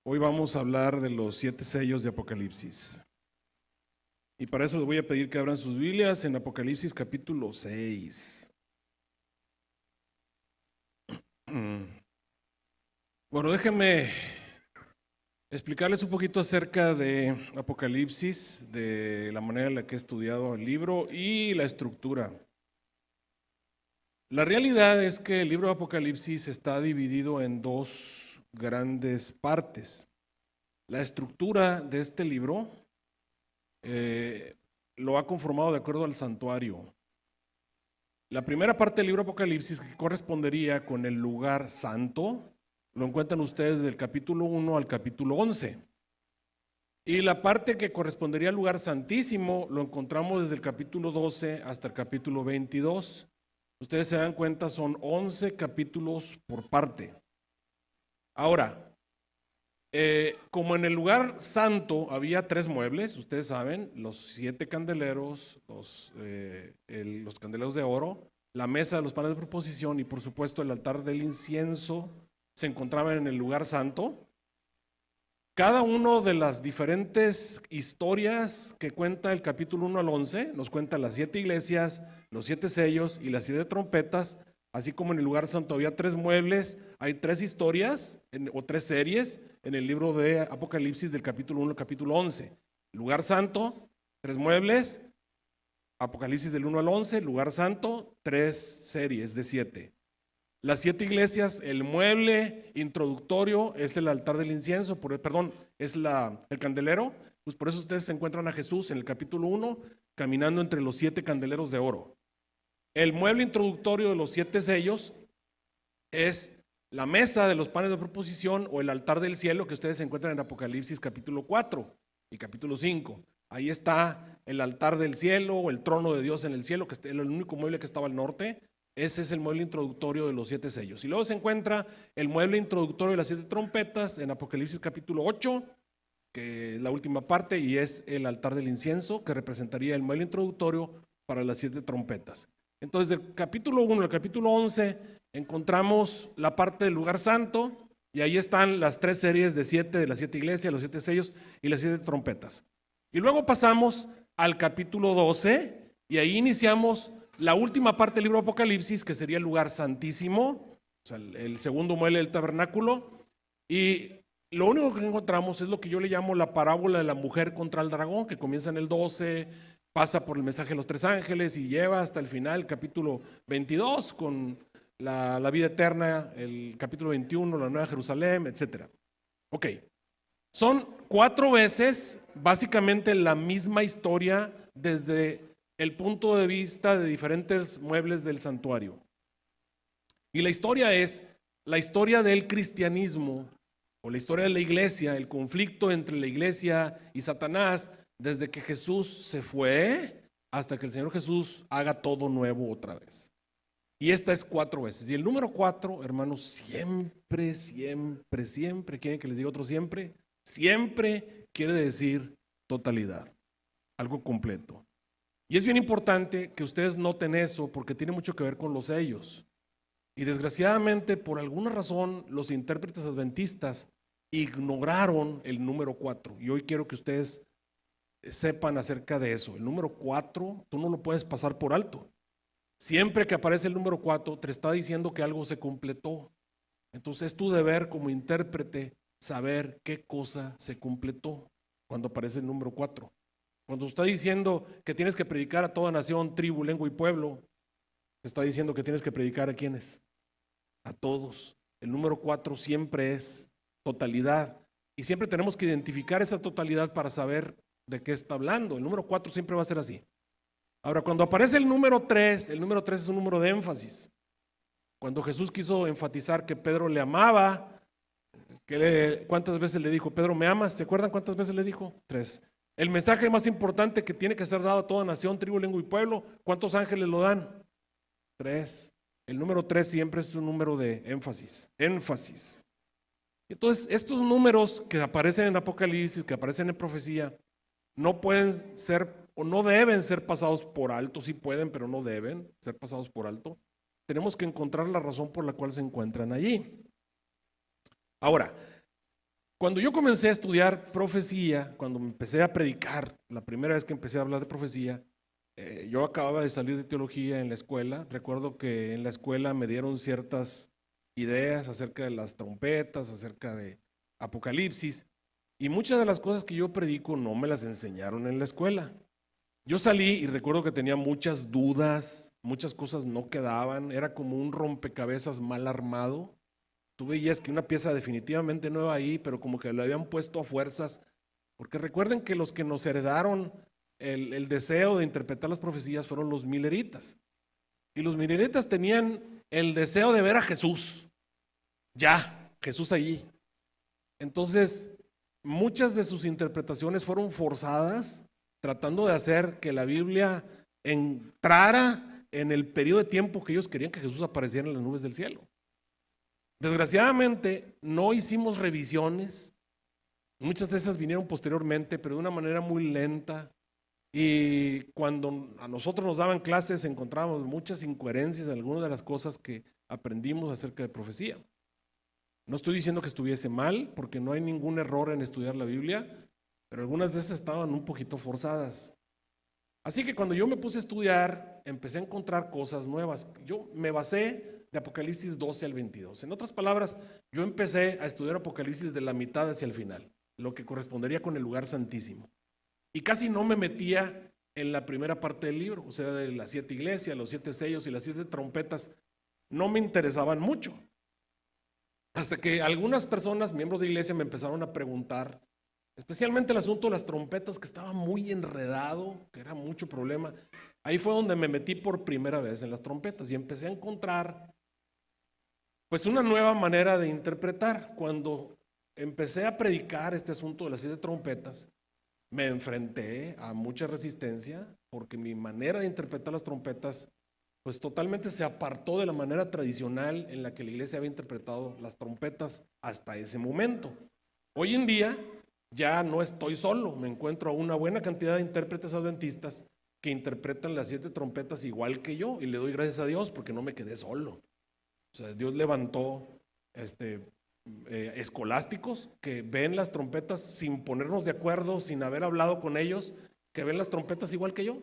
Hoy vamos a hablar de los 7 sellos de Apocalipsis. Y para eso les voy a pedir que abran sus Biblias en Apocalipsis capítulo 6. Bueno, déjenme explicarles un poquito acerca de Apocalipsis, de la manera en la que he estudiado el libro y la estructura. La realidad es que el libro de Apocalipsis está dividido en dos grandes partes. La estructura de este libro lo ha conformado de acuerdo al santuario. La primera parte del libro Apocalipsis, que correspondería con el lugar santo, lo encuentran ustedes del capítulo 1 al capítulo 11. Y la parte que correspondería al lugar santísimo lo encontramos desde el capítulo 12 hasta el capítulo 22. Ustedes se dan cuenta, son 11 capítulos por parte. Ahora, como en el lugar santo había 3 muebles, ustedes saben, los 7 candeleros, los candeleros de oro, la mesa de los panes de proposición y por supuesto el altar del incienso se encontraban en el lugar santo. Cada uno de las diferentes historias que cuenta el capítulo 1 al 11 nos cuenta las 7 iglesias, los 7 sellos y las 7 trompetas. Así como en el lugar santo había 3 muebles, hay 3 historias o 3 series en el libro de Apocalipsis del capítulo 1 al capítulo 11. Lugar santo, 3 muebles, Apocalipsis del 1 al 11, lugar santo, 3 series de 7. Las 7 iglesias, el mueble introductorio es el altar del incienso, es el candelero, pues por eso ustedes se encuentran a Jesús en el capítulo 1 caminando entre los 7 candeleros de oro. El mueble introductorio de los 7 sellos es la mesa de los panes de proposición o el altar del cielo que ustedes encuentran en Apocalipsis capítulo 4 y capítulo 5. Ahí está el altar del cielo o el trono de Dios en el cielo, que es el único mueble que estaba al norte. Ese es el mueble introductorio de los 7 sellos. Y luego se encuentra el mueble introductorio de las 7 trompetas en Apocalipsis capítulo 8, que es la última parte, y es el altar del incienso, que representaría el mueble introductorio para las 7 trompetas. Entonces, del capítulo 1 al capítulo 11 encontramos la parte del lugar santo y ahí están las 3 series de 7 de las 7 iglesias, los 7 sellos y las 7 trompetas. Y luego pasamos al capítulo 12 y ahí iniciamos la última parte del libro de Apocalipsis, que sería el lugar santísimo, o sea, el segundo mueble del tabernáculo. Y lo único que encontramos es lo que yo le llamo la parábola de la mujer contra el dragón, que comienza en el 12, pasa por el mensaje de los 3 ángeles y lleva hasta el final, capítulo 22, con la vida eterna, el capítulo 21, la Nueva Jerusalén, etc. Ok, son 4 veces básicamente la misma historia desde el punto de vista de diferentes muebles del santuario. Y la historia es la historia del cristianismo o la historia de la iglesia, el conflicto entre la iglesia y Satanás, desde que Jesús se fue hasta que el Señor Jesús haga todo nuevo otra vez. Y esta es 4 veces. Y el número 4, hermanos, siempre, siempre, siempre, ¿quieren que les diga otro siempre? Siempre quiere decir totalidad, algo completo. Y es bien importante que ustedes noten eso porque tiene mucho que ver con los sellos. Y desgraciadamente, por alguna razón, los intérpretes adventistas ignoraron el número 4. Y hoy quiero que ustedes sepan acerca de eso. El número 4, tú no lo puedes pasar por alto. Siempre que aparece el número 4, te está diciendo que algo se completó. Entonces es tu deber como intérprete saber qué cosa se completó cuando aparece el número 4. Cuando está diciendo que tienes que predicar a toda nación, tribu, lengua y pueblo, está diciendo que tienes que predicar a ¿quiénes? A todos. El número 4 siempre es totalidad. Y siempre tenemos que identificar esa totalidad para saber de qué está hablando. El número 4 siempre va a ser así. Ahora, cuando aparece el número 3 es un número de énfasis. Cuando Jesús quiso enfatizar que Pedro le amaba, ¿cuántas veces le dijo, Pedro, ¿me amas? ¿Se acuerdan cuántas veces le dijo? 3. El mensaje más importante que tiene que ser dado a toda nación, tribu, lengua y pueblo, ¿cuántos ángeles lo dan? 3. El número 3 siempre es un número de énfasis. Entonces, estos números que aparecen en Apocalipsis, que aparecen en profecía, no pueden ser o no deben ser pasados por alto. Sí pueden, pero no deben ser pasados por alto. Tenemos que encontrar la razón por la cual se encuentran allí. Ahora, Cuando yo comencé a estudiar profecía, cuando me empecé a predicar, la primera vez que empecé a hablar de profecía, yo acababa de salir de teología en la escuela. Recuerdo que en la escuela me dieron ciertas ideas acerca de las trompetas, acerca de Apocalipsis, y muchas de las cosas que yo predico no me las enseñaron en la escuela. Yo salí y recuerdo que tenía muchas dudas, muchas cosas no quedaban, era como un rompecabezas mal armado. Tú veías que una pieza definitivamente nueva ahí, pero como que lo habían puesto a fuerzas, porque recuerden que los que nos heredaron el deseo de interpretar las profecías fueron los mileritas. Y los mileritas tenían el deseo de ver a Jesús, ya, Jesús allí. Entonces, muchas de sus interpretaciones fueron forzadas, tratando de hacer que la Biblia entrara en el periodo de tiempo que ellos querían que Jesús apareciera en las nubes del cielo. Desgraciadamente, no hicimos revisiones. Muchas de esas vinieron posteriormente, pero de una manera muy lenta. Y cuando a nosotros nos daban clases, encontrábamos muchas incoherencias en algunas de las cosas que aprendimos acerca de profecía. No estoy diciendo que estuviese mal, porque no hay ningún error en estudiar la Biblia, pero algunas de esas estaban un poquito forzadas. Así que cuando yo me puse a estudiar, empecé a encontrar cosas nuevas. Yo me basé de Apocalipsis 12 al 22. En otras palabras, yo empecé a estudiar Apocalipsis de la mitad hacia el final, lo que correspondería con el lugar santísimo. Y casi no me metía en la primera parte del libro, o sea, de las 7 iglesias, los 7 sellos y las 7 trompetas, no me interesaban mucho. Hasta que algunas personas, miembros de iglesia, me empezaron a preguntar, especialmente el asunto de las trompetas, que estaba muy enredado, que era mucho problema. Ahí fue donde me metí por primera vez en las trompetas y empecé a encontrar pues una nueva manera de interpretar. Cuando empecé a predicar este asunto de las 7 trompetas, me enfrenté a mucha resistencia porque mi manera de interpretar las trompetas pues totalmente se apartó de la manera tradicional en la que la iglesia había interpretado las trompetas hasta ese momento. Hoy en día ya no estoy solo, me encuentro a una buena cantidad de intérpretes adventistas que interpretan las 7 trompetas igual que yo, y le doy gracias a Dios porque no me quedé solo. O sea, Dios levantó escolásticos que ven las trompetas sin ponernos de acuerdo, sin haber hablado con ellos, que ven las trompetas igual que yo.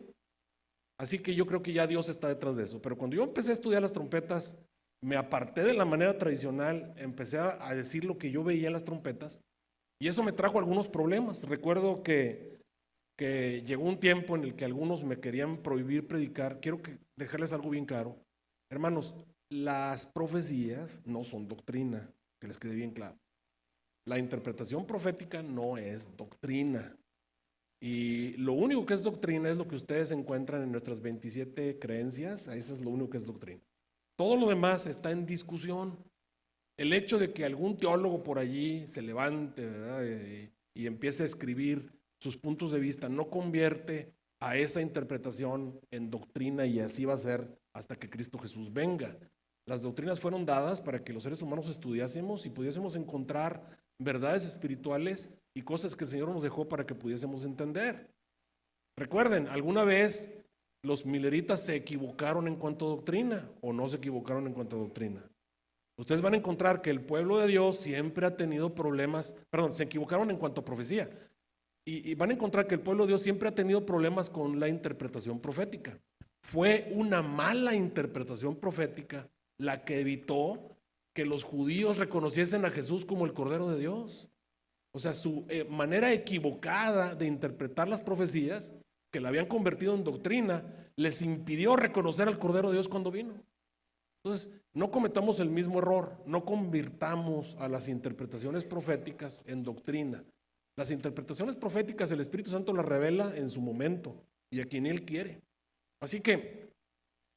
Así que yo creo que ya Dios está detrás de eso. Pero cuando yo empecé a estudiar las trompetas, me aparté de la manera tradicional, empecé a decir lo que yo veía en las trompetas, y eso me trajo algunos problemas. Recuerdo que llegó un tiempo en el que algunos me querían prohibir predicar. Quiero dejarles algo bien claro. Hermanos, las profecías no son doctrina, que les quede bien claro. La interpretación profética no es doctrina. Y lo único que es doctrina es lo que ustedes encuentran en nuestras 27 creencias. Eso es lo único que es doctrina. Todo lo demás está en discusión. El hecho de que algún teólogo por allí se levante, ¿verdad?, y empiece a escribir sus puntos de vista no convierte a esa interpretación en doctrina, y así va a ser hasta que Cristo Jesús venga. Las doctrinas fueron dadas para que los seres humanos estudiásemos y pudiésemos encontrar verdades espirituales y cosas que el Señor nos dejó para que pudiésemos entender. Recuerden, alguna vez los mileritas se equivocaron en cuanto a doctrina, o no se equivocaron en cuanto a doctrina. Ustedes van a encontrar que el pueblo de Dios siempre ha tenido problemas, perdón, se equivocaron en cuanto a profecía, y van a encontrar que el pueblo de Dios siempre ha tenido problemas con la interpretación profética. Fue una mala interpretación profética la que evitó que los judíos reconociesen a Jesús como el Cordero de Dios. O sea, su manera equivocada de interpretar las profecías, que la habían convertido en doctrina, les impidió reconocer al Cordero de Dios cuando vino. Entonces, no cometamos el mismo error, no convirtamos a las interpretaciones proféticas en doctrina. Las interpretaciones proféticas el Espíritu Santo las revela en su momento y a quien Él quiere. Así que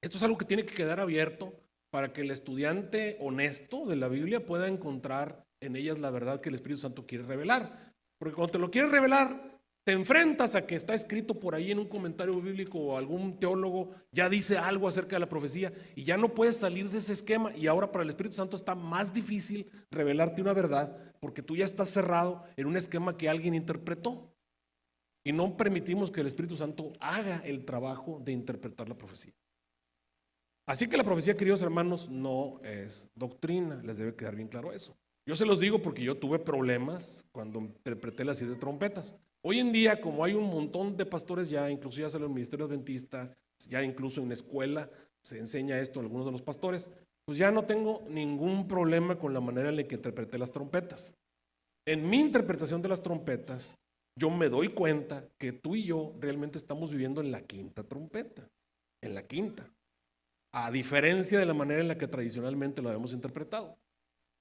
esto es algo que tiene que quedar abierto para que el estudiante honesto de la Biblia pueda encontrar en ellas la verdad que el Espíritu Santo quiere revelar. Porque cuando te lo quiere revelar, te enfrentas a que está escrito por ahí en un comentario bíblico, o algún teólogo ya dice algo acerca de la profecía, y ya no puedes salir de ese esquema. Y ahora para el Espíritu Santo está más difícil revelarte una verdad, porque tú ya estás cerrado en un esquema que alguien interpretó, y no permitimos que el Espíritu Santo haga el trabajo de interpretar la profecía. Así que la profecía, queridos hermanos, no es doctrina, les debe quedar bien claro eso. Yo se los digo porque yo tuve problemas cuando interpreté las 7 trompetas. Hoy en día, como hay un montón de pastores ya, incluso ya salió el Ministerio Adventista, ya incluso en la escuela se enseña esto a algunos de los pastores, pues ya no tengo ningún problema con la manera en la que interpreté las trompetas. En mi interpretación de las trompetas, yo me doy cuenta que tú y yo realmente estamos viviendo en la 5ª trompeta, en la 5ª, a diferencia de la manera en la que tradicionalmente lo habíamos interpretado.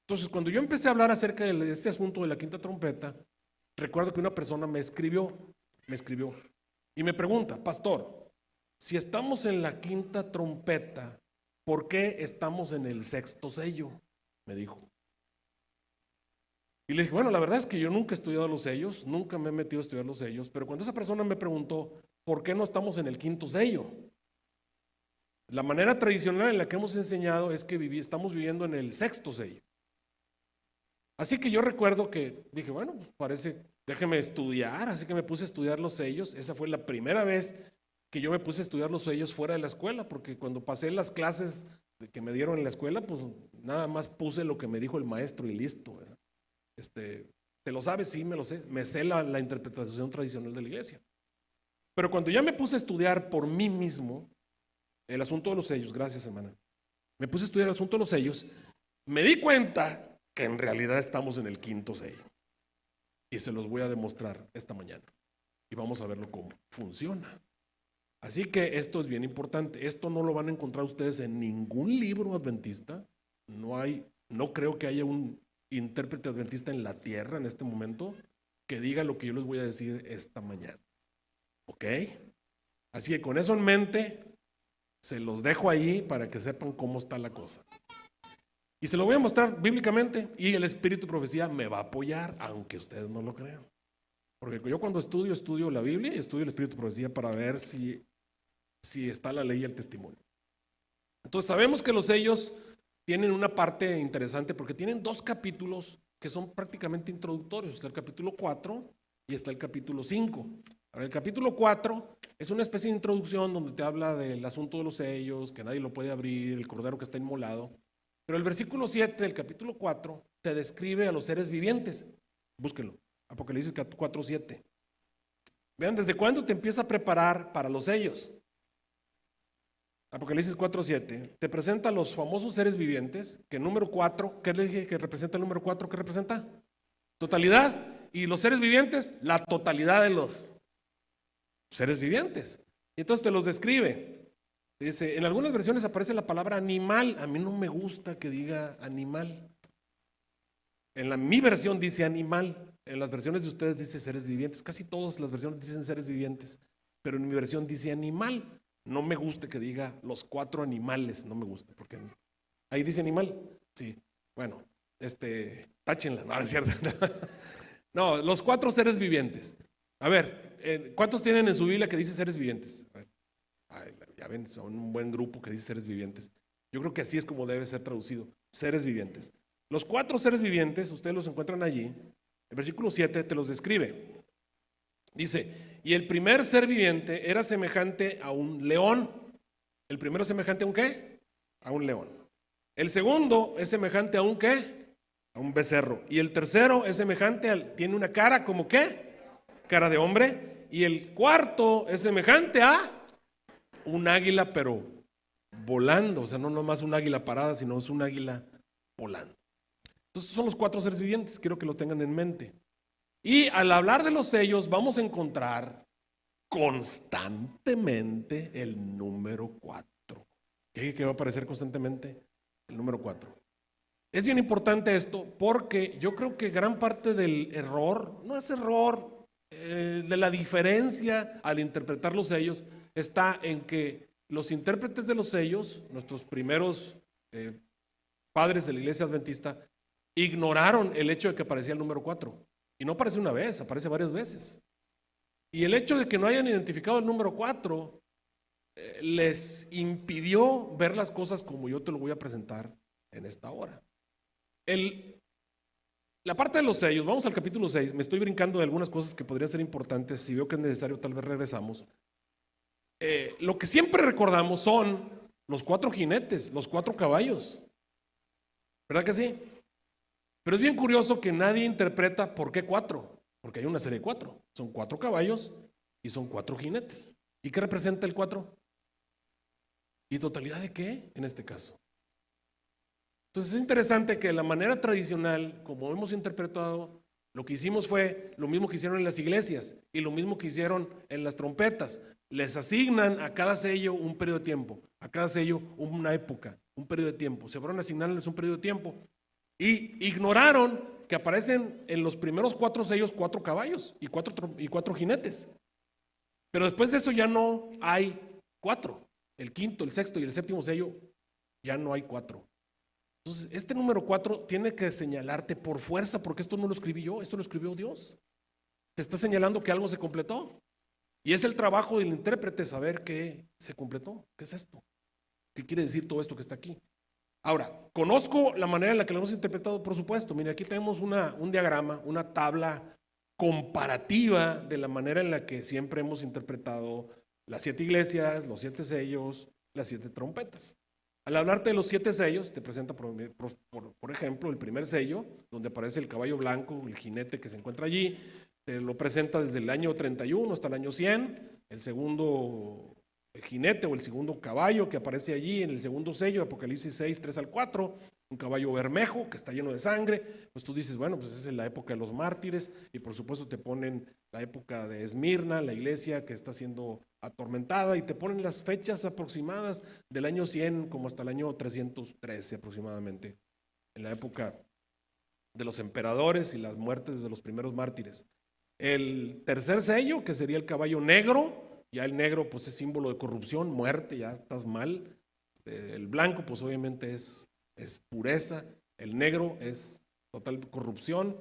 Entonces, cuando yo empecé a hablar acerca de este asunto de la 5ª trompeta, recuerdo que una persona me escribió y me pregunta, pastor, si estamos en la 5ª trompeta, ¿por qué estamos en el 6º sello? Me dijo. Y le dije, bueno, la verdad es que yo nunca he estudiado los sellos, nunca me he metido a estudiar los sellos, pero cuando esa persona me preguntó, ¿por qué no estamos en el 5º sello? La manera tradicional en la que hemos enseñado es que estamos viviendo en el 6º sello. Así que yo recuerdo que dije, bueno, pues parece, déjeme estudiar, así que me puse a estudiar los sellos. Esa fue la primera vez que yo me puse a estudiar los sellos fuera de la escuela, porque cuando pasé las clases que me dieron en la escuela, pues nada más puse lo que me dijo el maestro y listo, ¿verdad? ¿Te lo sabes? Sí, me lo sé. Me sé la interpretación tradicional de la iglesia. Pero cuando ya me puse a estudiar por mí mismo el asunto de los sellos, gracias hermana, me puse a estudiar el asunto de los sellos, me di cuenta que en realidad estamos en el 5º sello. Y se los voy a demostrar esta mañana. Y vamos a verlo cómo funciona. Así que esto es bien importante. Esto no lo van a encontrar ustedes en ningún libro adventista. No creo que haya un intérprete adventista en la tierra en este momento que diga lo que yo les voy a decir esta mañana. ¿Ok? Así que con eso en mente, se los dejo ahí para que sepan cómo está la cosa. Y se lo voy a mostrar bíblicamente y el Espíritu de Profecía me va a apoyar, aunque ustedes no lo crean. Porque yo cuando estudio la Biblia y estudio el Espíritu de Profecía para ver si está la ley y el testimonio. Entonces sabemos que los sellos tienen una parte interesante porque tienen 2 capítulos que son prácticamente introductorios. Está el capítulo 4 y está el capítulo 5. Ahora, el capítulo 4 es una especie de introducción donde te habla del asunto de los sellos, que nadie lo puede abrir, el cordero que está inmolado. Pero el versículo 7 del capítulo 4 te describe a los seres vivientes. Búsquenlo, Apocalipsis 4:7. Vean, ¿desde cuándo te empieza a preparar para los sellos? Apocalipsis 4:7 te presenta a los famosos seres vivientes, que el número 4, ¿qué le dije que representa el número 4? ¿Qué representa? Totalidad. Y los seres vivientes, la totalidad de los seres vivientes. Y entonces te los describe. Dice, en algunas versiones aparece la palabra animal. A mí no me gusta que diga animal. Mi versión dice animal. En las versiones de ustedes dice seres vivientes. Casi todas las versiones dicen seres vivientes. Pero en mi versión dice animal. No me gusta que diga los 4 animales. No me gusta. Porque ahí dice animal. Sí. Bueno, táchenla. No, es cierto. No, los 4 seres vivientes. A ver, ¿cuántos tienen en su Biblia que dice seres vivientes? Ay, ya ven, son un buen grupo que dice seres vivientes. Yo creo que así es como debe ser traducido, seres vivientes. Los 4 seres vivientes, ustedes los encuentran allí. El versículo 7 te los describe. Dice, y el primer ser viviente era semejante a un león. ¿El primero es semejante a un qué? A un león. El segundo es semejante a un qué? A un becerro. Y el tercero es semejante tiene una cara como qué? Cara de hombre. Y el cuarto es semejante a un águila, pero volando. O sea, no nomás un águila parada, sino es un águila volando. Entonces son los 4 seres vivientes, quiero que lo tengan en mente. Y al hablar de los sellos vamos a encontrar constantemente el número 4. ¿Qué va a aparecer constantemente? El número 4. Es bien importante esto porque yo creo que gran parte del error, no es error, de la diferencia al interpretar los sellos, está en que los intérpretes de los sellos, nuestros primeros padres de la iglesia adventista, ignoraron el hecho de que aparecía el número 4. Y no aparece una vez, aparece varias veces. Y el hecho de que no hayan identificado el número 4 les impidió ver las cosas como yo te lo voy a presentar en esta hora. La parte de los sellos, vamos al capítulo 6, me estoy brincando de algunas cosas que podrían ser importantes, si veo que es necesario tal vez regresamos. Lo que siempre recordamos son los 4 jinetes, los 4 caballos, ¿verdad que sí? Pero es bien curioso que nadie interpreta por qué 4, porque hay una serie de 4. Son 4 caballos y son 4 jinetes. ¿Y qué representa el 4? ¿Y totalidad de qué en este caso? Entonces es interesante que la manera tradicional, como hemos interpretado, lo que hicimos fue lo mismo que hicieron en las iglesias y lo mismo que hicieron en las trompetas. Les asignan a cada sello un periodo de tiempo, a cada sello una época, un periodo de tiempo. Se fueron a asignarles un periodo de tiempo y ignoraron que aparecen en los primeros 4 sellos 4 caballos y 4 jinetes. Pero después de eso ya no hay 4. El quinto, el sexto y el séptimo sello ya no hay 4. Entonces, este número 4 tiene que señalarte por fuerza, porque esto no lo escribí yo, esto lo escribió Dios. Te está señalando que algo se completó. Y es el trabajo del intérprete saber que se completó. ¿Qué es esto? ¿Qué quiere decir todo esto que está aquí? Ahora, conozco la manera en la que lo hemos interpretado, por supuesto. Mire, aquí tenemos un diagrama, una tabla comparativa de la manera en la que siempre hemos interpretado las 7 iglesias, los 7 sellos, las 7 trompetas. Al hablarte de los 7 sellos, te presenta, por ejemplo, el primer sello, donde aparece el caballo blanco, el jinete que se encuentra allí. Te lo presenta desde el año 31 hasta el año 100. El segundo jinete o el segundo caballo que aparece allí en el segundo sello, Apocalipsis 6, 3 al 4, un caballo bermejo que está lleno de sangre. Pues tú dices, bueno, pues esa es la época de los mártires, y por supuesto te ponen la época de Esmirna, la iglesia que está siendo atormentada, y te ponen las fechas aproximadas del año 100 como hasta el año 313 aproximadamente, en la época de los emperadores y las muertes de los primeros mártires. El tercer sello, que sería el caballo negro, ya el negro pues es símbolo de corrupción, muerte, ya estás mal. El blanco pues obviamente es pureza, el negro es total corrupción.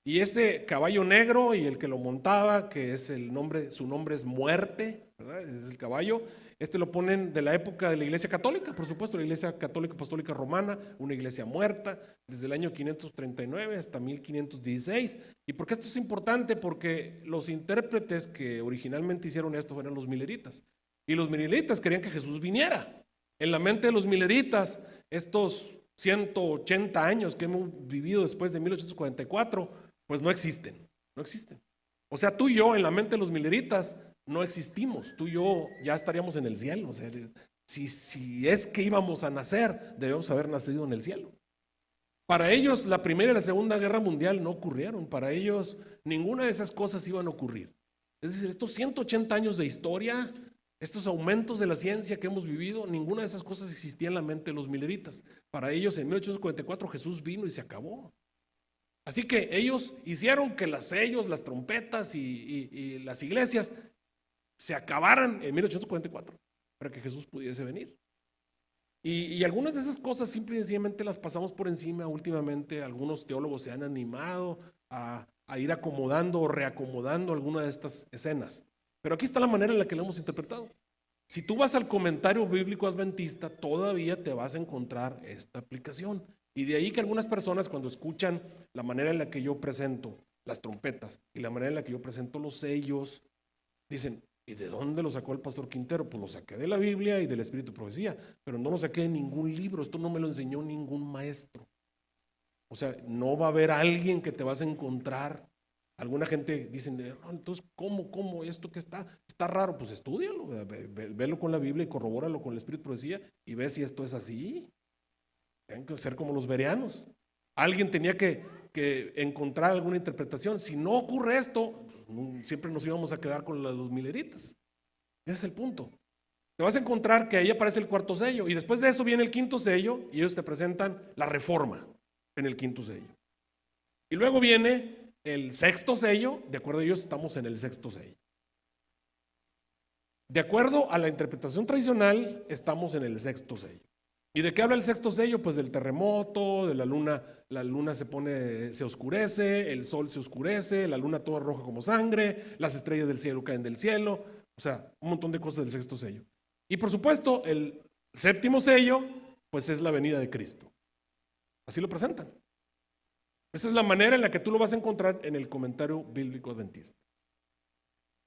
Y este caballo negro y el que lo montaba, que es el nombre, su nombre es muerte, ¿verdad? Es el caballo. Este lo ponen de la época de la iglesia católica, por supuesto, la iglesia católica apostólica romana, una iglesia muerta, desde el año 539 hasta 1516. ¿Y por qué esto es importante? Porque los intérpretes que originalmente hicieron esto fueron los mileritas. Y los mileritas querían que Jesús viniera. En la mente de los mileritas, estos 180 años que hemos vivido después de 1844, pues no existen, no existen. O sea, tú y yo en la mente de los mileritas no existimos, tú y yo ya estaríamos en el cielo. O sea, si es que íbamos a nacer, debemos haber nacido en el cielo. Para ellos la Primera y la Segunda Guerra Mundial no ocurrieron, para ellos ninguna de esas cosas iban a ocurrir. Es decir, estos 180 años de historia, estos aumentos de la ciencia que hemos vivido, ninguna de esas cosas existía en la mente de los mileritas. Para ellos en 1844 Jesús vino y se acabó. Así que ellos hicieron que los sellos, las trompetas y las iglesias se acabaran en 1844 para que Jesús pudiese venir. Y algunas de esas cosas simple y sencillamente las pasamos por encima últimamente. Algunos teólogos se han animado a ir acomodando o reacomodando alguna de estas escenas. Pero aquí está la manera en la que lo hemos interpretado. Si tú vas al comentario bíblico adventista, todavía te vas a encontrar esta aplicación. Y de ahí que algunas personas, cuando escuchan la manera en la que yo presento las trompetas y la manera en la que yo presento los sellos, dicen, ¿y de dónde lo sacó el pastor Quintero? Pues lo saqué de la Biblia y del Espíritu de Profecía, pero no lo saqué de ningún libro, esto no me lo enseñó ningún maestro. O sea, no va a haber alguien que te vas a encontrar. Alguna gente dice, no, entonces, ¿cómo? ¿Esto que está raro? Pues estúdialo, velo con la Biblia y corrobóralo con el Espíritu de Profecía y ve si esto es así. Tienen que ser como los bereanos. Alguien tenía que encontrar alguna interpretación. Si no ocurre esto, siempre nos íbamos a quedar con los mileritas. Ese es el punto. Te vas a encontrar que ahí aparece el cuarto sello y después de eso viene el quinto sello y ellos te presentan la reforma en el quinto sello. Y luego viene el sexto sello, de acuerdo a ellos estamos en el sexto sello. De acuerdo a la interpretación tradicional, estamos en el sexto sello. ¿Y de qué habla el sexto sello? Pues del terremoto, de la luna se oscurece, el sol se oscurece, la luna toda roja como sangre, las estrellas del cielo caen del cielo, o sea, un montón de cosas del sexto sello. Y por supuesto, el séptimo sello, pues es la venida de Cristo. Así lo presentan. Esa es la manera en la que tú lo vas a encontrar en el comentario bíblico adventista.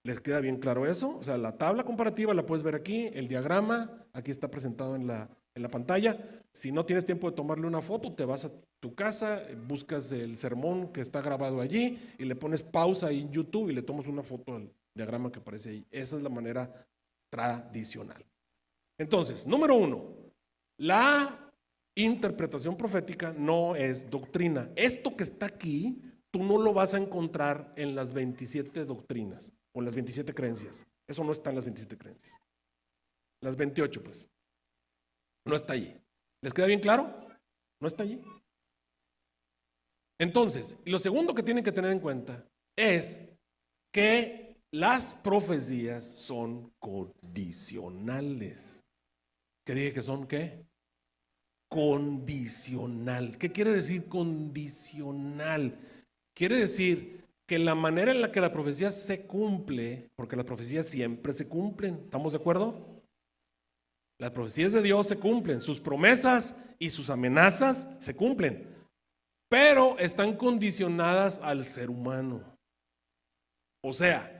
¿Les queda bien claro eso? O sea, la tabla comparativa la puedes ver aquí, el diagrama, aquí está presentado en la en la pantalla. Si no tienes tiempo de tomarle una foto, te vas a tu casa, buscas el sermón que está grabado allí y le pones pausa ahí en YouTube y le tomas una foto al diagrama que aparece ahí. Esa es la manera tradicional. Entonces, número 1, la interpretación profética no es doctrina. Esto que está aquí, tú no lo vas a encontrar en las 27 doctrinas o en las 27 creencias. Eso no está en las 27 creencias. Las 28, pues. No está allí. ¿Les queda bien claro? No está allí. Entonces, lo segundo que tienen que tener en cuenta es que las profecías son condicionales. ¿Qué dije que son qué? Condicional. ¿Qué quiere decir condicional? Quiere decir que la manera en la que la profecía se cumple, porque las profecías siempre se cumplen, ¿estamos de acuerdo? Las profecías de Dios se cumplen, sus promesas y sus amenazas se cumplen, pero están condicionadas al ser humano. O sea,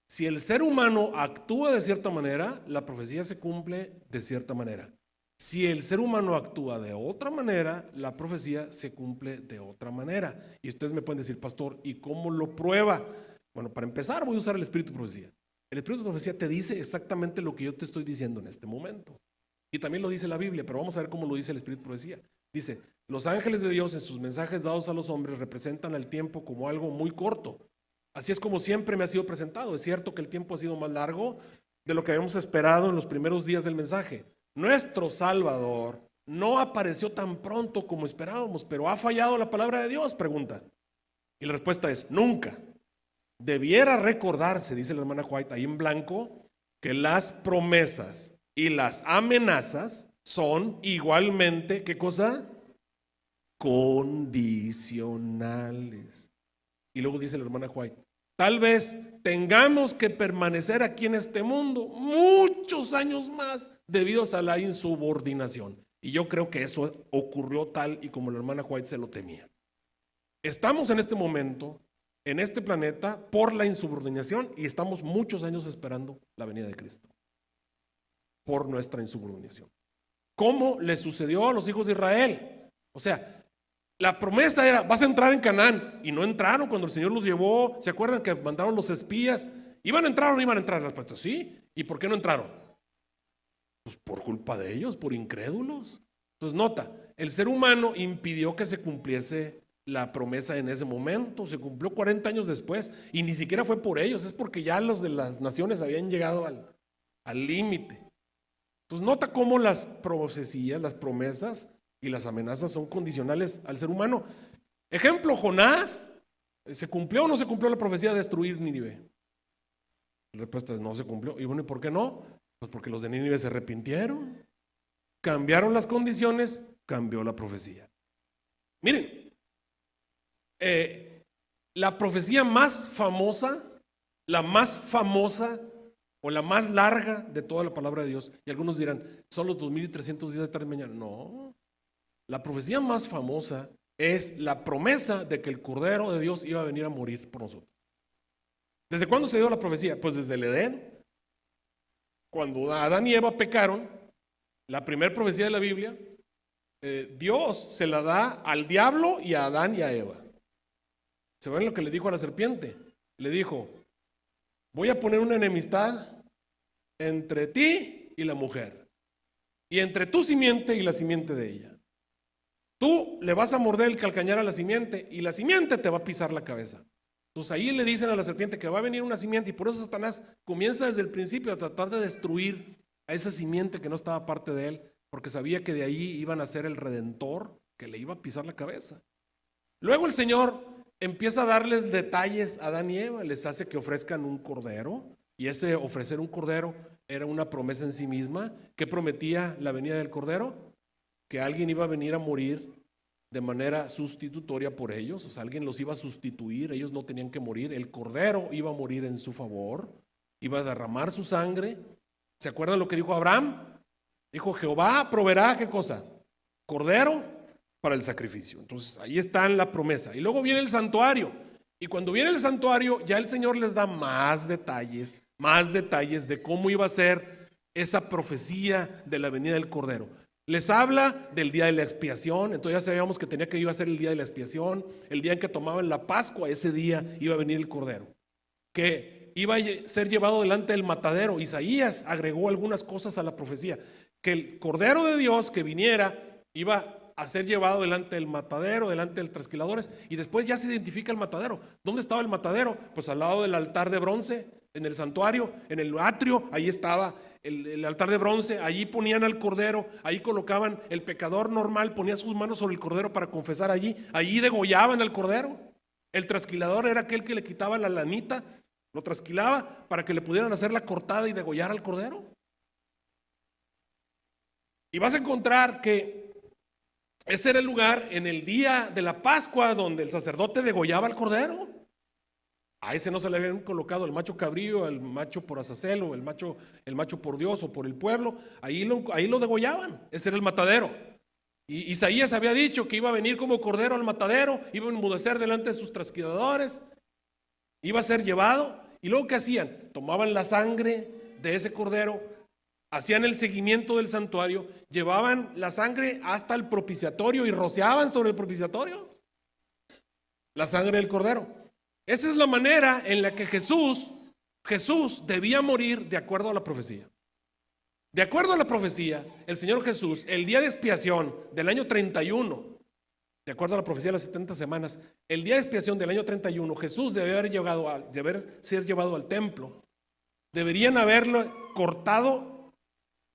si el ser humano actúa de cierta manera, la profecía se cumple de cierta manera. Si el ser humano actúa de otra manera, la profecía se cumple de otra manera. Y ustedes me pueden decir, pastor, ¿y cómo lo prueba? Bueno, para empezar voy a usar el espíritu de profecía. El espíritu de profecía te dice exactamente lo que yo te estoy diciendo en este momento. Y también lo dice la Biblia, pero vamos a ver cómo lo dice el espíritu de profecía. Dice, los ángeles de Dios en sus mensajes dados a los hombres representan el tiempo como algo muy corto. Así es como siempre me ha sido presentado. Es cierto que el tiempo ha sido más largo de lo que habíamos esperado en los primeros días del mensaje. Nuestro Salvador no apareció tan pronto como esperábamos, pero ¿ha fallado la palabra de Dios? Pregunta. Y la respuesta es, nunca. Debiera recordarse, dice la hermana White ahí en blanco, que las promesas y las amenazas son igualmente, ¿qué cosa? Condicionales. Y luego dice la hermana White, tal vez tengamos que permanecer aquí en este mundo muchos años más debido a la insubordinación. Y yo creo que eso ocurrió tal y como la hermana White se lo temía. Estamos en este momento, en este planeta, por la insubordinación y estamos muchos años esperando la venida de Cristo. Por nuestra insubordinación. ¿Cómo le sucedió a los hijos de Israel? O sea, la promesa era, vas a entrar en Canaán, y no entraron cuando el Señor los llevó. ¿Se acuerdan que mandaron los espías? ¿Iban a entrar o no iban a entrar? La respuesta, sí. ¿Y por qué no entraron? Pues por culpa de ellos, por incrédulos. Entonces nota, el ser humano impidió que se cumpliese la promesa en ese momento. Se cumplió 40 años después, y ni siquiera fue por ellos, es porque ya los de las naciones habían llegado al límite. Entonces nota cómo las profecías, las promesas y las amenazas son condicionales al ser humano. Ejemplo, Jonás, ¿se cumplió o no se cumplió la profecía de destruir Nínive? La respuesta es no se cumplió. Y bueno, ¿y por qué no? Pues porque los de Nínive se arrepintieron, cambiaron las condiciones, cambió la profecía. Miren, la profecía más famosa, o la más larga de toda la palabra de Dios, y algunos dirán, son los 2300 días de tarde y mañana. No, la profecía más famosa es la promesa de que el Cordero de Dios iba a venir a morir por nosotros. ¿Desde cuándo se dio la profecía? Pues desde el Edén. Cuando Adán y Eva pecaron, la primera profecía de la Biblia, Dios se la da al diablo y a Adán y a Eva. ¿Se ven lo que le dijo a la serpiente? Le dijo, voy a poner una enemistad entre ti y la mujer, y entre tu simiente y la simiente de ella. Tú le vas a morder el calcañar a la simiente y la simiente te va a pisar la cabeza. Entonces ahí le dicen a la serpiente que va a venir una simiente, y por eso Satanás comienza desde el principio a tratar de destruir a esa simiente que no estaba parte de él, porque sabía que de ahí iban a ser el redentor que le iba a pisar la cabeza. Luego el Señor empieza a darles detalles a Adán y Eva, les hace que ofrezcan un cordero, y ese ofrecer un cordero era una promesa en sí misma. ¿Qué prometía la venida del cordero? Que alguien iba a venir a morir de manera sustitutoria por ellos, o sea, alguien los iba a sustituir, ellos no tenían que morir, el cordero iba a morir en su favor, iba a derramar su sangre. ¿Se acuerdan lo que dijo Abraham? Dijo, Jehová proveerá, ¿qué cosa? Cordero para el sacrificio. Entonces ahí está la promesa. Y luego viene el santuario, y cuando viene el santuario ya el Señor les da más detalles de cómo iba a ser esa profecía de la venida del Cordero. Les habla del día de la expiación. Entonces ya sabíamos que iba a ser el día de la expiación, el día en que tomaban la Pascua. Ese día iba a venir el Cordero, que iba a ser llevado delante del matadero. Isaías agregó algunas cosas a la profecía, que el Cordero de Dios que viniera iba a ser llevado delante del matadero, delante de los trasquiladores, y después ya se identifica el matadero. ¿Dónde estaba el matadero? Pues al lado del altar de bronce, en el santuario, en el atrio. Ahí estaba el altar de bronce. Allí ponían al Cordero, ahí colocaban, el pecador normal ponía sus manos sobre el Cordero para confesar allí degollaban al Cordero. El trasquilador era aquel que le quitaba la lanita, lo trasquilaba para que le pudieran hacer la cortada y degollar al Cordero. Y vas a encontrar que ese era el lugar en el día de la Pascua donde el sacerdote degollaba al Cordero. A ese no se le habían colocado el macho cabrío, el macho por Azazel, o el macho por Dios o por el pueblo. Ahí lo degollaban. Ese era el matadero. Y Isaías había dicho que iba a venir como cordero al matadero, iba a enmudecer delante de sus trasquiladores, iba a ser llevado. Y luego, ¿qué hacían? Tomaban la sangre de ese cordero, hacían el seguimiento del santuario, llevaban la sangre hasta el propiciatorio y rociaban sobre el propiciatorio la sangre del cordero. Esa es la manera en la que Jesús debía morir de acuerdo a la profecía. De acuerdo a la profecía, el Señor Jesús, el día de expiación del año 31, de acuerdo a la profecía de las 70 semanas, el día de expiación del año 31, Jesús debe ser llevado al templo. Deberían haberlo cortado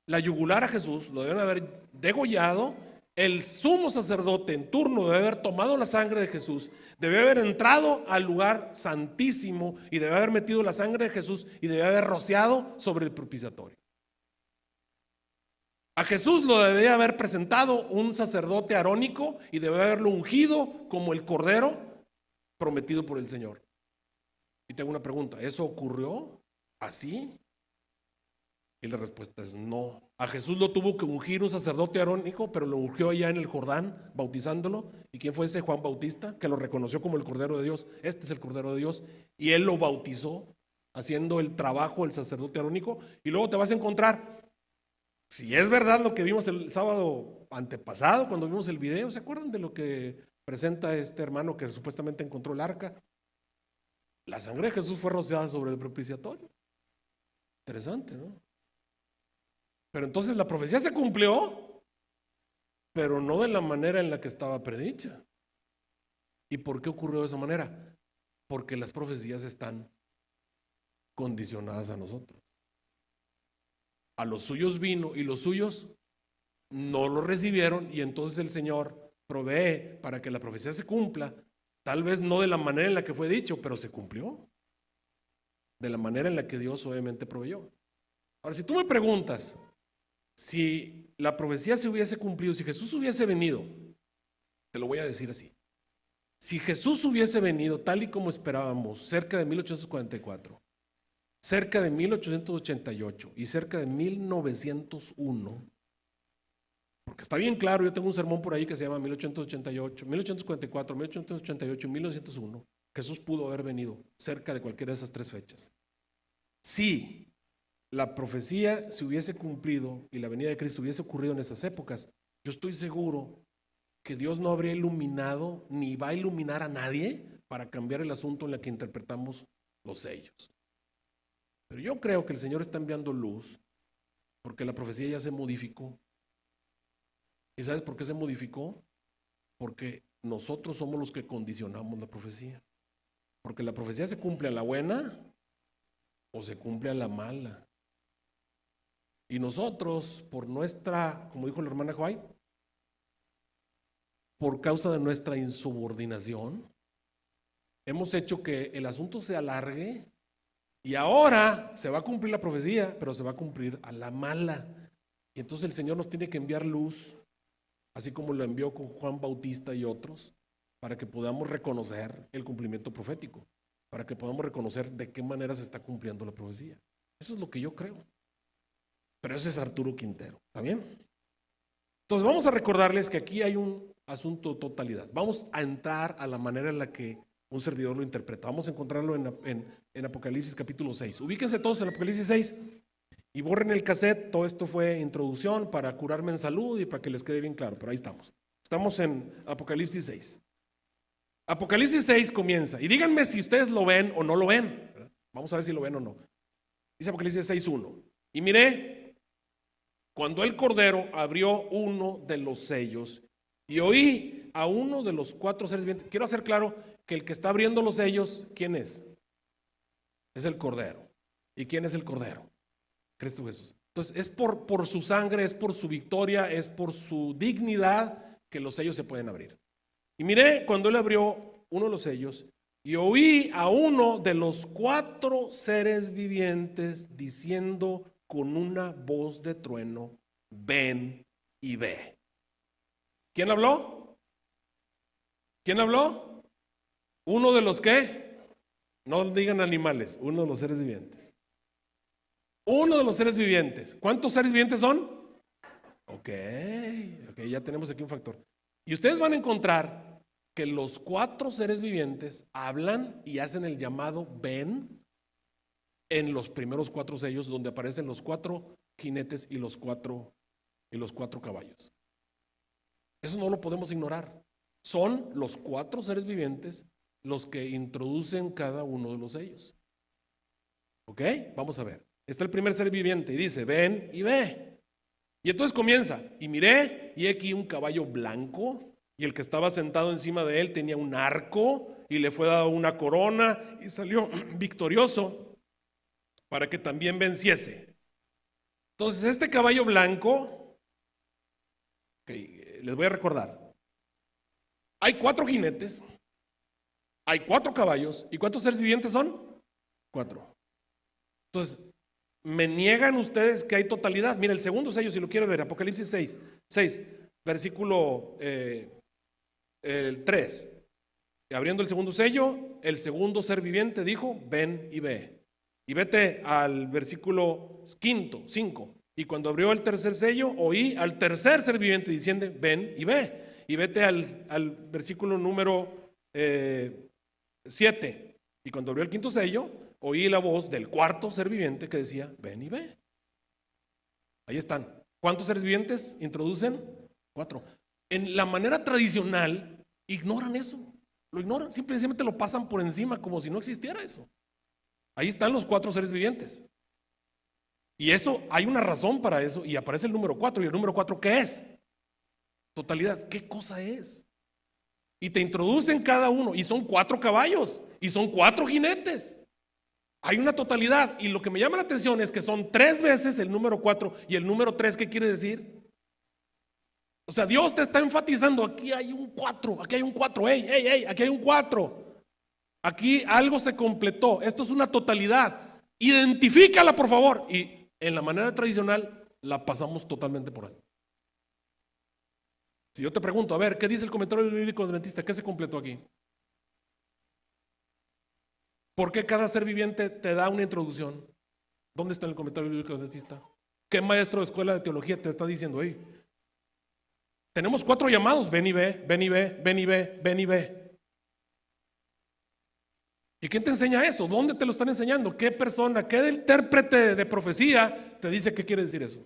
la yugular a Jesús, lo deben haber degollado. El sumo sacerdote en turno debe haber tomado la sangre de Jesús, debe haber entrado al lugar santísimo y debe haber metido la sangre de Jesús y debe haber rociado sobre el propiciatorio. A Jesús lo debía haber presentado un sacerdote arónico y debe haberlo ungido como el cordero prometido por el Señor. Y tengo una pregunta, ¿eso ocurrió así? Y la respuesta es no. A Jesús lo tuvo que ungir un sacerdote arónico, pero lo ungió allá en el Jordán, bautizándolo. ¿Y quién fue ese? Juan Bautista, que lo reconoció como el Cordero de Dios. Este es el Cordero de Dios. Y él lo bautizó, haciendo el trabajo del sacerdote arónico. Y luego te vas a encontrar, si es verdad lo que vimos el sábado antepasado, cuando vimos el video, ¿se acuerdan de lo que presenta este hermano que supuestamente encontró el arca? La sangre de Jesús fue rociada sobre el propiciatorio. Interesante, ¿no? Pero entonces la profecía se cumplió, pero no de la manera en la que estaba predicha. ¿Y por qué ocurrió de esa manera? Porque las profecías están condicionadas a nosotros. A los suyos vino y los suyos no lo recibieron, y entonces el Señor provee para que la profecía se cumpla, tal vez no de la manera en la que fue dicho, pero se cumplió. De la manera en la que Dios obviamente proveyó. Ahora, si tú me preguntas, si la profecía se hubiese cumplido, si Jesús hubiese venido, te lo voy a decir así. Si Jesús hubiese venido tal y como esperábamos, cerca de 1844, cerca de 1888 y cerca de 1901, porque está bien claro, yo tengo un sermón por ahí que se llama 1888, 1844, 1888 y 1901, Jesús pudo haber venido cerca de cualquiera de esas tres fechas. Sí. La profecía se hubiese cumplido y la venida de Cristo hubiese ocurrido en esas épocas, yo estoy seguro que Dios no habría iluminado ni va a iluminar a nadie para cambiar el asunto en el que interpretamos los sellos. Pero yo creo que el Señor está enviando luz porque la profecía ya se modificó. ¿Y sabes por qué se modificó? Porque nosotros somos los que condicionamos la profecía. Porque la profecía se cumple a la buena o se cumple a la mala. Y nosotros, por nuestra, como dijo la hermana White, por causa de nuestra insubordinación, hemos hecho que el asunto se alargue y ahora se va a cumplir la profecía, pero se va a cumplir a la mala. Y entonces el Señor nos tiene que enviar luz, así como lo envió con Juan Bautista y otros, para que podamos reconocer el cumplimiento profético, para que podamos reconocer de qué manera se está cumpliendo la profecía. Eso es lo que yo creo. Pero ese es Arturo Quintero, ¿está bien? Entonces vamos a recordarles que aquí hay un asunto de totalidad. Vamos a entrar a la manera en la que un servidor lo interpreta. Vamos a encontrarlo en Apocalipsis capítulo 6. Ubíquense todos en Apocalipsis 6 Y borren el cassette, todo esto fue introducción para curarme en salud y para que les quede bien claro, pero ahí estamos. Estamos en Apocalipsis 6. Apocalipsis 6 comienza, y díganme si ustedes lo ven o no lo ven. Vamos a ver si lo ven o no. Dice Apocalipsis 6:1. Y miré, cuando el Cordero abrió uno de los sellos, y oí a uno de los 4 seres vivientes. Quiero hacer claro que el que está abriendo los sellos, ¿quién es? Es el Cordero. ¿Y quién es el Cordero? Cristo Jesús. Entonces es por su sangre, es por su victoria, es por su dignidad que los sellos se pueden abrir. Y miré cuando él abrió uno de los sellos y oí a uno de los 4 seres vivientes diciendo con una voz de trueno: ven y ve. ¿Quién habló? ¿Quién habló? ¿Uno de los qué? No digan animales, uno de los seres vivientes. Uno de los seres vivientes. ¿Cuántos seres vivientes son? Ok, ya tenemos aquí un factor. Y ustedes van a encontrar que los 4 seres vivientes hablan y hacen el llamado ven en los primeros 4 sellos, donde aparecen los 4 jinetes y los 4 caballos. Eso no lo podemos ignorar. Son los 4 seres vivientes los que introducen cada uno de los sellos. ¿Ok? Vamos a ver. Está el primer ser viviente y dice: ven y ve. Y entonces comienza: y miré, y aquí un caballo blanco, y el que estaba sentado encima de él tenía un arco, y le fue dado una corona, y salió victorioso para que también venciese. Entonces este caballo blanco, les voy a recordar, hay 4 jinetes, hay 4 caballos, ¿y cuántos seres vivientes son? 4. Entonces, ¿me niegan ustedes que hay totalidad? Mira, el segundo sello, si lo quiero ver, Apocalipsis 6, versículo 3. Abriendo el segundo sello, el segundo ser viviente dijo: ven y ve. Y vete al versículo 5. Y cuando abrió el tercer sello, oí al tercer ser viviente diciendo: ven y ve. Y vete al versículo número 7. Y cuando abrió el quinto sello, oí la voz del cuarto ser viviente que decía: ven y ve. Ahí están. ¿Cuántos seres vivientes introducen? 4. En la manera tradicional ignoran eso. Lo ignoran, simplemente lo pasan por encima como si no existiera eso. Ahí están los 4 seres vivientes. Y eso, hay una razón para eso, y aparece el número 4. ¿Y el número 4 qué es? Totalidad. ¿Qué cosa es? Y te introducen cada uno, y son 4 caballos, y son 4 jinetes. Hay una totalidad, y lo que me llama la atención es que son 3 veces el número 4, y el número 3, ¿qué quiere decir? O sea, Dios te está enfatizando: aquí hay un 4, aquí hay un 4, aquí hay un 4. Aquí algo se completó, esto es una totalidad. Identifícala, por favor. Y en la manera tradicional la pasamos totalmente por ahí. Si yo te pregunto, a ver, ¿qué dice el comentario bíblico adventista? ¿Qué se completó aquí? ¿Por qué cada ser viviente te da una introducción? ¿Dónde está el comentario bíblico adventista? ¿Qué maestro de escuela de teología te está diciendo ahí? Tenemos 4 llamados: ven y ve, ven y ve, ven y ve, ven y ve. ¿Y quién te enseña eso? ¿Dónde te lo están enseñando? ¿Qué persona, qué intérprete de profecía te dice qué quiere decir eso?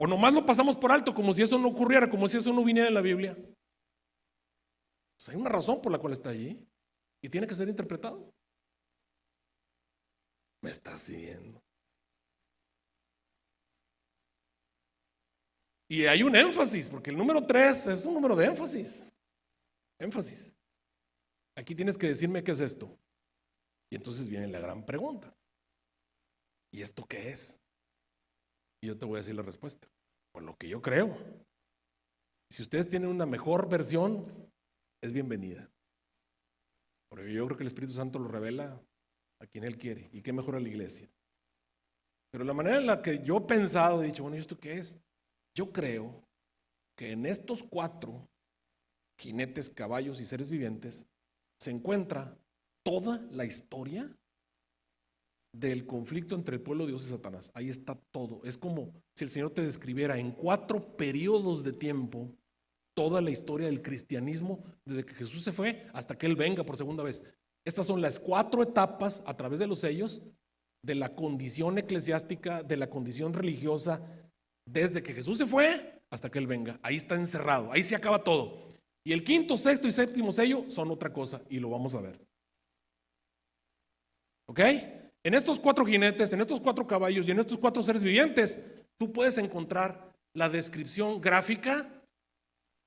O nomás lo pasamos por alto como si eso no ocurriera, como si eso no viniera en la Biblia. Pues hay una razón por la cual está allí y tiene que ser interpretado. Me estás siguiendo. Y hay un énfasis, porque el número 3 es un número de énfasis. Énfasis. Aquí tienes que decirme qué es esto. Y entonces viene la gran pregunta: ¿y esto qué es? Y yo te voy a decir la respuesta, por lo que yo creo. Si ustedes tienen una mejor versión, es bienvenida. Porque yo creo que el Espíritu Santo lo revela a quien Él quiere. Y qué mejor a la iglesia. Pero la manera en la que yo he pensado, he dicho: bueno, ¿y esto qué es? Yo creo que en estos 4 jinetes, caballos y seres vivientes se encuentra toda la historia del conflicto entre el pueblo de Dios y Satanás. Ahí está todo. Es como si el Señor te describiera en 4 periodos de tiempo toda la historia del cristianismo, desde que Jesús se fue hasta que Él venga por segunda vez. Estas son las 4 etapas a través de los sellos de la condición eclesiástica, de la condición religiosa, desde que Jesús se fue hasta que Él venga. Ahí está encerrado, ahí se acaba todo. Y el quinto, sexto y séptimo sello son otra cosa y lo vamos a ver. ¿Ok? En estos 4 jinetes, en estos 4 caballos y en estos 4 seres vivientes, tú puedes encontrar la descripción gráfica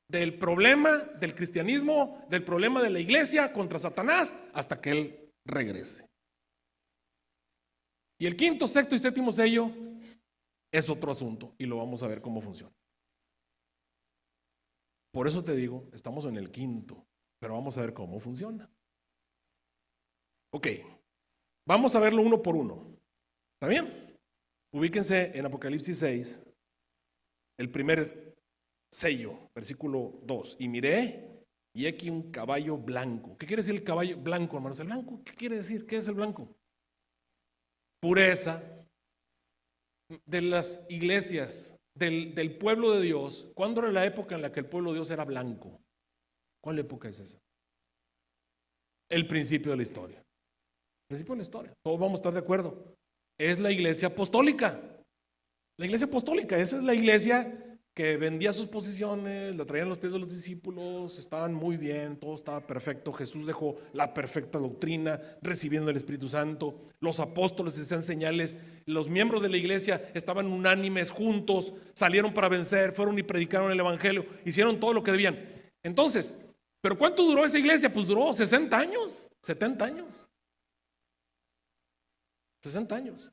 del problema del cristianismo, del problema de la iglesia contra Satanás, hasta que Él regrese. Y el quinto, sexto y séptimo sello es otro asunto y lo vamos a ver cómo funciona. Por eso te digo, estamos en el quinto, pero vamos a ver cómo funciona. Ok, vamos a verlo uno por uno. ¿Está bien? Ubíquense en Apocalipsis 6, el primer sello, versículo 2. Y miré, y aquí un caballo blanco. ¿Qué quiere decir el caballo blanco, hermanos? ¿El blanco? ¿Qué quiere decir? ¿Qué es el blanco? Pureza de las iglesias, del pueblo de Dios. ¿Cuándo era la época en la que el pueblo de Dios era blanco? ¿Cuál época es esa? El principio de la historia. El principio de la historia. Todos vamos a estar de acuerdo. Es la iglesia apostólica. La iglesia apostólica, esa es la iglesia que vendía sus posiciones, la traían a los pies de los discípulos, estaban muy bien, todo estaba perfecto. Jesús dejó la perfecta doctrina, recibiendo el Espíritu Santo. Los apóstoles hacían señales, los miembros de la iglesia estaban unánimes, juntos, salieron para vencer, fueron y predicaron el evangelio, hicieron todo lo que debían. Entonces, ¿pero cuánto duró esa iglesia? Pues duró 60 años, 70 años. 60 años.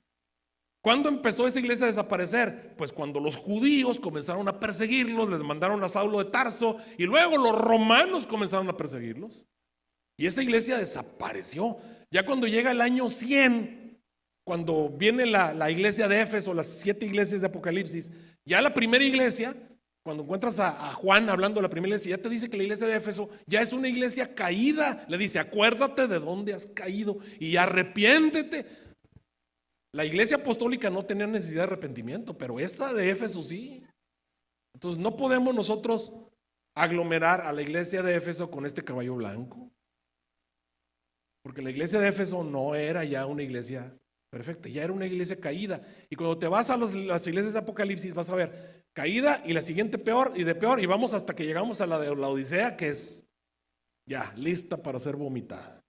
¿Cuándo empezó esa iglesia a desaparecer? Pues cuando los judíos comenzaron a perseguirlos, les mandaron a Saulo de Tarso y luego los romanos comenzaron a perseguirlos. Y esa iglesia desapareció. Ya cuando llega el año 100, cuando viene la iglesia de Éfeso, las 7 iglesias de Apocalipsis, ya la primera iglesia, cuando encuentras a Juan hablando de la primera iglesia, ya te dice que la iglesia de Éfeso ya es una iglesia caída. Le dice, acuérdate de dónde has caído y arrepiéntete. La iglesia apostólica no tenía necesidad de arrepentimiento, pero esa de Éfeso sí. Entonces no podemos nosotros aglomerar a la iglesia de Éfeso con este caballo blanco, porque la iglesia de Éfeso no era ya una iglesia perfecta, ya era una iglesia caída. Y cuando te vas a las iglesias de Apocalipsis vas a ver caída y la siguiente peor y de peor, y vamos hasta que llegamos a la de la Odisea, que es ya lista para ser vomitada.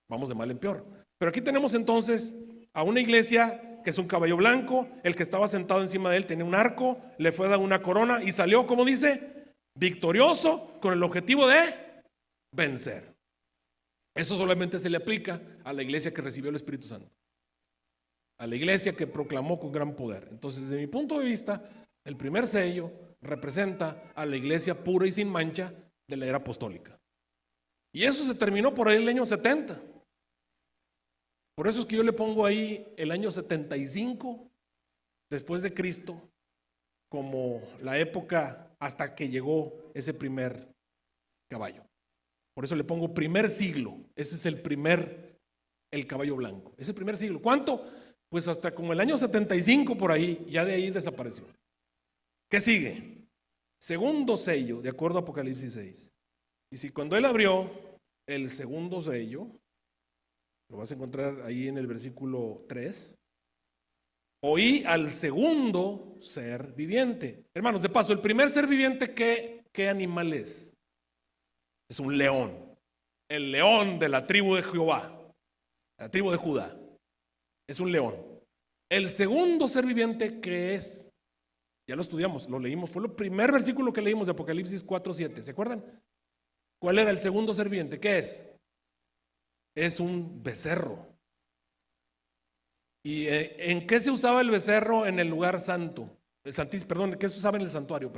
Vamos de mal en peor. Pero aquí tenemos entonces a una iglesia que es un caballo blanco, el que estaba sentado encima de él tenía un arco, le fue dada una corona y salió, como dice, victorioso con el objetivo de vencer. Eso solamente se le aplica a la iglesia que recibió el Espíritu Santo, a la iglesia que proclamó con gran poder. Entonces, desde mi punto de vista, el primer sello representa a la iglesia pura y sin mancha de la era apostólica. Y eso se terminó por ahí en el año 70. Por eso es que yo le pongo ahí el año 75 después de Cristo como la época hasta que llegó ese primer caballo. Por eso le pongo primer siglo. Ese es el caballo blanco. Es el primer siglo. ¿Cuánto? Pues hasta como el año 75 por ahí, ya de ahí desapareció. ¿Qué sigue? Segundo sello, de acuerdo a Apocalipsis 6. Y si cuando él abrió el segundo sello, lo vas a encontrar ahí en el versículo 3. Oí al segundo ser viviente. Hermanos, de paso, el primer ser viviente, ¿qué animal es? Es un león. El león de la tribu de Jehová, la tribu de Judá. Es un león. El segundo ser viviente, ¿qué es? Ya lo estudiamos, lo leímos. Fue el primer versículo que leímos de Apocalipsis 4:7. ¿Se acuerdan? ¿Cuál era el segundo ser viviente? ¿Qué es? Es un becerro. ¿Y en qué se usaba el becerro en el lugar santo? ¿Qué se usaba en el santuario?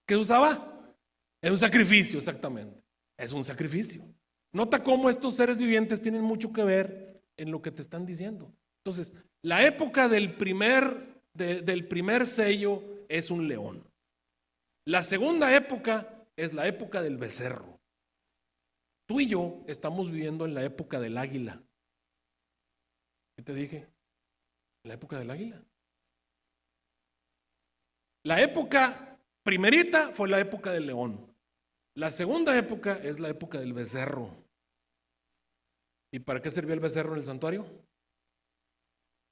¿Qué se usaba? En un sacrificio, exactamente. Es un sacrificio. Nota cómo estos seres vivientes tienen mucho que ver en lo que te están diciendo. Entonces, la época del primer sello es un león. La segunda época es la época del becerro. Tú y yo estamos viviendo en la época del águila. ¿Qué te dije? La época del águila. La época primerita fue la época del león. La segunda época es la época del becerro. ¿Y para qué servía el becerro en el santuario?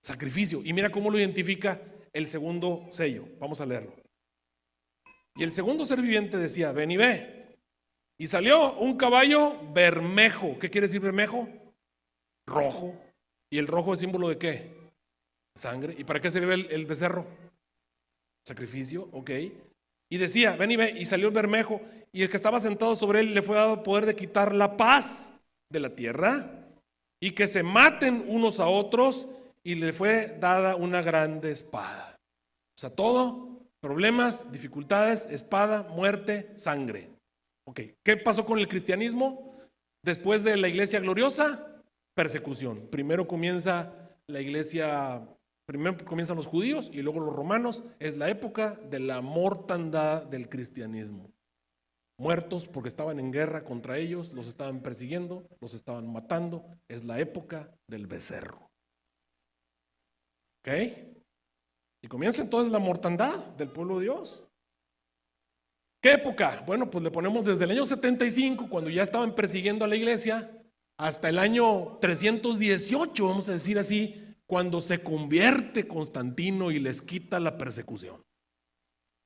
Sacrificio. Y mira cómo lo identifica el segundo sello. Vamos a leerlo. Y el segundo ser viviente decía, ven y ve. Y salió un caballo bermejo. ¿Qué quiere decir bermejo? Rojo. ¿Y el rojo es símbolo de qué? Sangre. ¿Y para qué sirve el becerro? Sacrificio, ok. Y decía, ven y ve. Y salió el bermejo. Y el que estaba sentado sobre él le fue dado poder de quitar la paz de la tierra y que se maten unos a otros, y le fue dada una grande espada. O sea, todo, problemas, dificultades, espada, muerte, sangre. Ok, ¿qué pasó con el cristianismo? Después de la iglesia gloriosa, persecución. Primero comienza la iglesia, primero comienzan los judíos y luego los romanos. Es la época de la mortandad del cristianismo. Muertos porque estaban en guerra contra ellos, los estaban persiguiendo, los estaban matando. Es la época del becerro. ¿Ok? Y comienza entonces la mortandad del pueblo de Dios. ¿Qué época? Bueno, pues le ponemos desde el año 75, cuando ya estaban persiguiendo a la iglesia, hasta el año 318, vamos a decir así, cuando se convierte Constantino y les quita la persecución.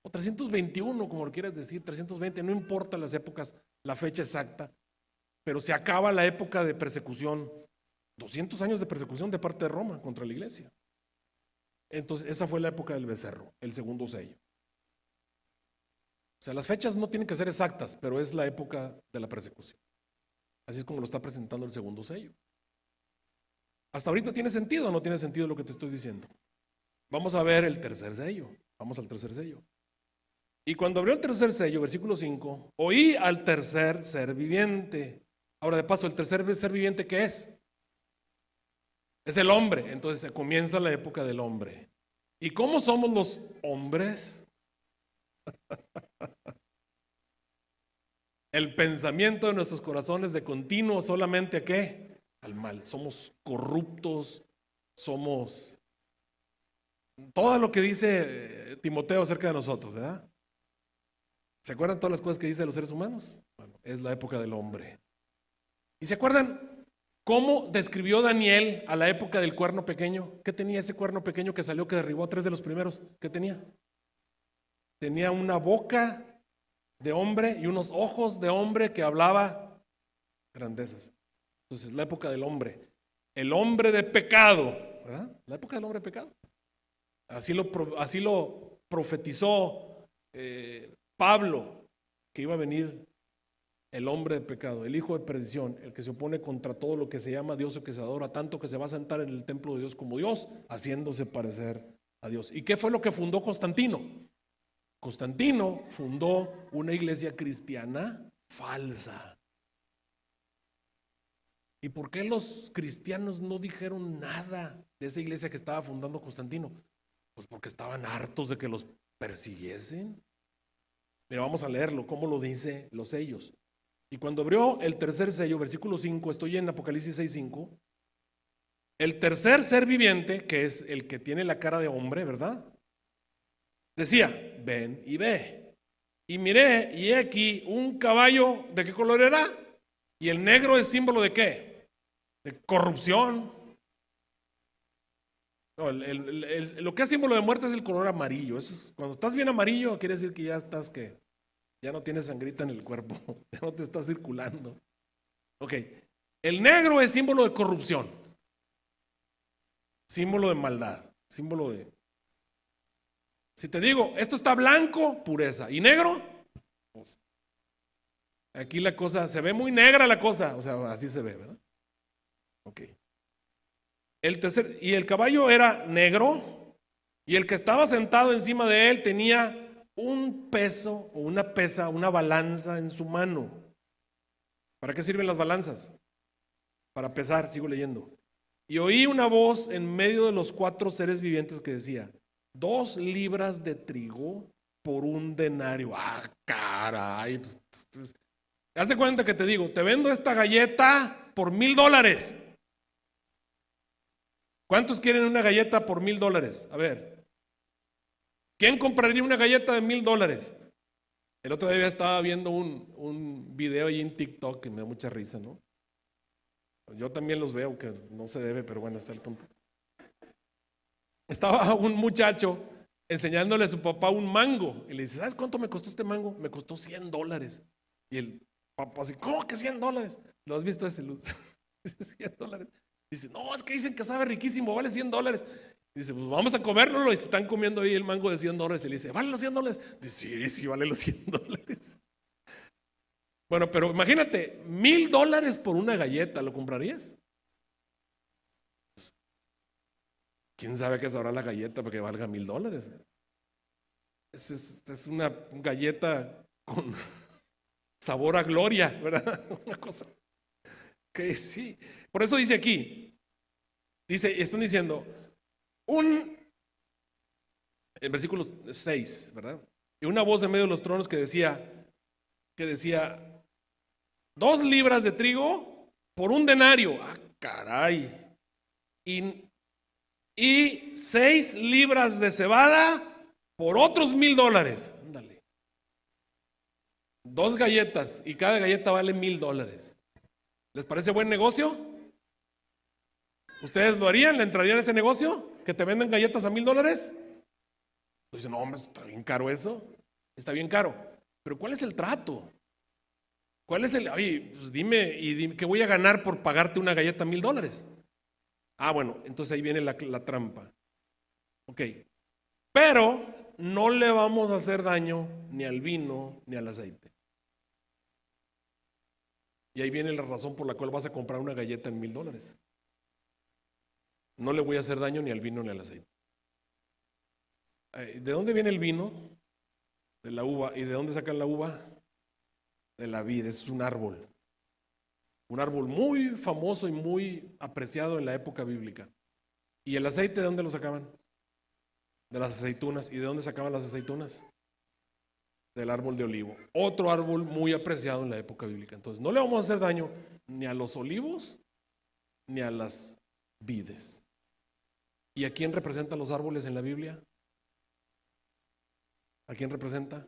O 321, como lo quieras decir, 320, no importa las épocas, la fecha exacta, pero se acaba la época de persecución, 200 años de persecución de parte de Roma contra la iglesia. Entonces, esa fue la época del becerro, el segundo sello. O sea, las fechas no tienen que ser exactas, pero es la época de la persecución. Así es como lo está presentando el segundo sello. ¿Hasta ahorita tiene sentido o no tiene sentido lo que te estoy diciendo? Vamos a ver el tercer sello. Vamos al tercer sello. Y cuando abrió el tercer sello, versículo 5, oí al tercer ser viviente. Ahora de paso, ¿el tercer ser viviente qué es? Es el hombre. Entonces comienza la época del hombre. ¿Y cómo somos los hombres? El pensamiento de nuestros corazones de continuo solamente ¿a qué? Al mal. Somos corruptos, somos todo lo que dice Timoteo acerca de nosotros, ¿verdad? ¿Se acuerdan todas las cosas que dice de los seres humanos? Bueno, es la época del hombre. ¿Y se acuerdan cómo describió Daniel a la época del cuerno pequeño? ¿Qué tenía ese cuerno pequeño que salió, que derribó a 3 de los primeros? ¿Qué tenía? Tenía una boca de hombre y unos ojos de hombre que hablaba grandezas. Entonces, la época del hombre. El hombre de pecado, ¿verdad? La época del hombre de pecado. Así lo profetizó Pablo, que iba a venir el hombre de pecado, el hijo de perdición, el que se opone contra todo lo que se llama Dios o que se adora, tanto que se va a sentar en el templo de Dios como Dios, haciéndose parecer a Dios. ¿Y qué fue lo que fundó Constantino? Constantino fundó una iglesia cristiana falsa. ¿Y por qué los cristianos no dijeron nada de esa iglesia que estaba fundando Constantino? Pues porque estaban hartos de que los persiguiesen. Mira, vamos a leerlo, cómo lo dice los sellos. Y cuando abrió el tercer sello, versículo 5, estoy en Apocalipsis 6:5, el tercer ser viviente, que es el que tiene la cara de hombre, ¿verdad? Decía, ven y ve. Y miré, y he aquí un caballo, ¿de qué color era? Y el negro es símbolo ¿de qué? De corrupción. No, lo que es símbolo de muerte es el color amarillo. Eso es, cuando estás bien amarillo, quiere decir que ya estás que ya no tienes sangrita en el cuerpo, ya no te está circulando. Ok, el negro es símbolo de corrupción, símbolo de maldad, símbolo de... Si te digo, esto está blanco, pureza, y negro, pues, aquí la cosa, se ve muy negra la cosa, o sea, así se ve, ¿verdad? Ok. Y el caballo era negro, y el que estaba sentado encima de él tenía un peso o una pesa, una balanza en su mano. ¿Para qué sirven las balanzas? Para pesar, sigo leyendo. Y oí una voz en medio de los 4 seres vivientes que decía, 2 libras de trigo por 1 denario. Ah, caray. Haz de cuenta que te digo, te vendo esta galleta por $1,000. ¿Cuántos quieren una galleta por $1,000? A ver. ¿Quién compraría una galleta de $1,000? El otro día estaba viendo un video ahí en TikTok que me da mucha risa, ¿no? Yo también los veo, que no se debe, pero bueno, está el punto. Estaba un muchacho enseñándole a su papá un mango. Y le dice, ¿sabes cuánto me costó este mango? Me costó $100. Y el papá así, ¿cómo que $100? ¿Lo has visto ese luz? $100. Dice, no, es que dicen que sabe riquísimo, vale $100. Dice, pues vamos a comérnoslo. Y se están comiendo ahí el mango de $100. Y le dice, ¿vale los $100? Dice, sí, sí, vale los $100. Bueno, pero imagínate, $1,000 por una galleta, ¿lo comprarías? ¿Quién sabe qué sabrá la galleta para que valga $1,000? Es una galleta con sabor a gloria, ¿verdad? Una cosa que sí. Por eso dice aquí, están diciendo, el versículo 6, ¿verdad? Y una voz en medio de los tronos que decía, 2 libras de trigo por un denario. Ah, caray. Y 6 libras de cebada por otros $1,000. Ándale. 2 galletas y cada galleta vale $1,000. ¿Les parece buen negocio? ¿Ustedes lo harían? ¿Le entrarían a ese negocio? ¿Que te venden galletas a $1,000? Dicen, no, hombre, está bien caro eso. Está bien caro. Pero ¿cuál es el trato? ¿Cuál es oye, pues dime, ¿qué voy a ganar por pagarte una galleta a $1,000? Ah, bueno, entonces ahí viene la trampa. Ok. Pero no le vamos a hacer daño ni al vino ni al aceite. Y ahí viene la razón por la cual vas a comprar una galleta en $1,000. No le voy a hacer daño ni al vino ni al aceite. ¿De dónde viene el vino? De la uva. ¿Y de dónde sacan la uva? De la vid. Es un árbol. Un árbol muy famoso y muy apreciado en la época bíblica. ¿Y el aceite de dónde lo sacaban? De las aceitunas. ¿Y de dónde sacaban las aceitunas? Del árbol de olivo. Otro árbol muy apreciado en la época bíblica. Entonces no le vamos a hacer daño ni a los olivos ni a las vides. ¿Y a quién representan los árboles en la Biblia? ¿A quién representa?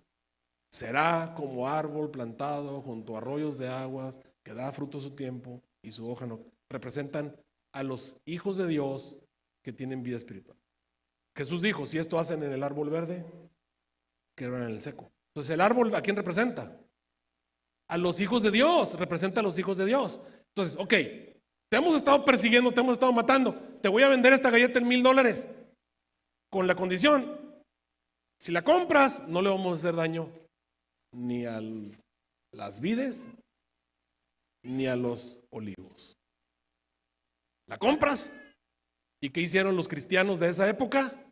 Será como árbol plantado junto a arroyos de aguas, que da fruto a su tiempo y su hoja no. Representan a los hijos de Dios que tienen vida espiritual. Jesús dijo, si esto hacen en el árbol verde, que en el seco. Entonces el árbol, ¿a quién representa? A los hijos de Dios, representa a los hijos de Dios. Entonces, ok, te hemos estado persiguiendo, te hemos estado matando, te voy a vender esta galleta en $1,000, con la condición, si la compras, no le vamos a hacer daño ni a las vides, ni a los olivos. ¿La compras? ¿Y qué hicieron los cristianos de esa época?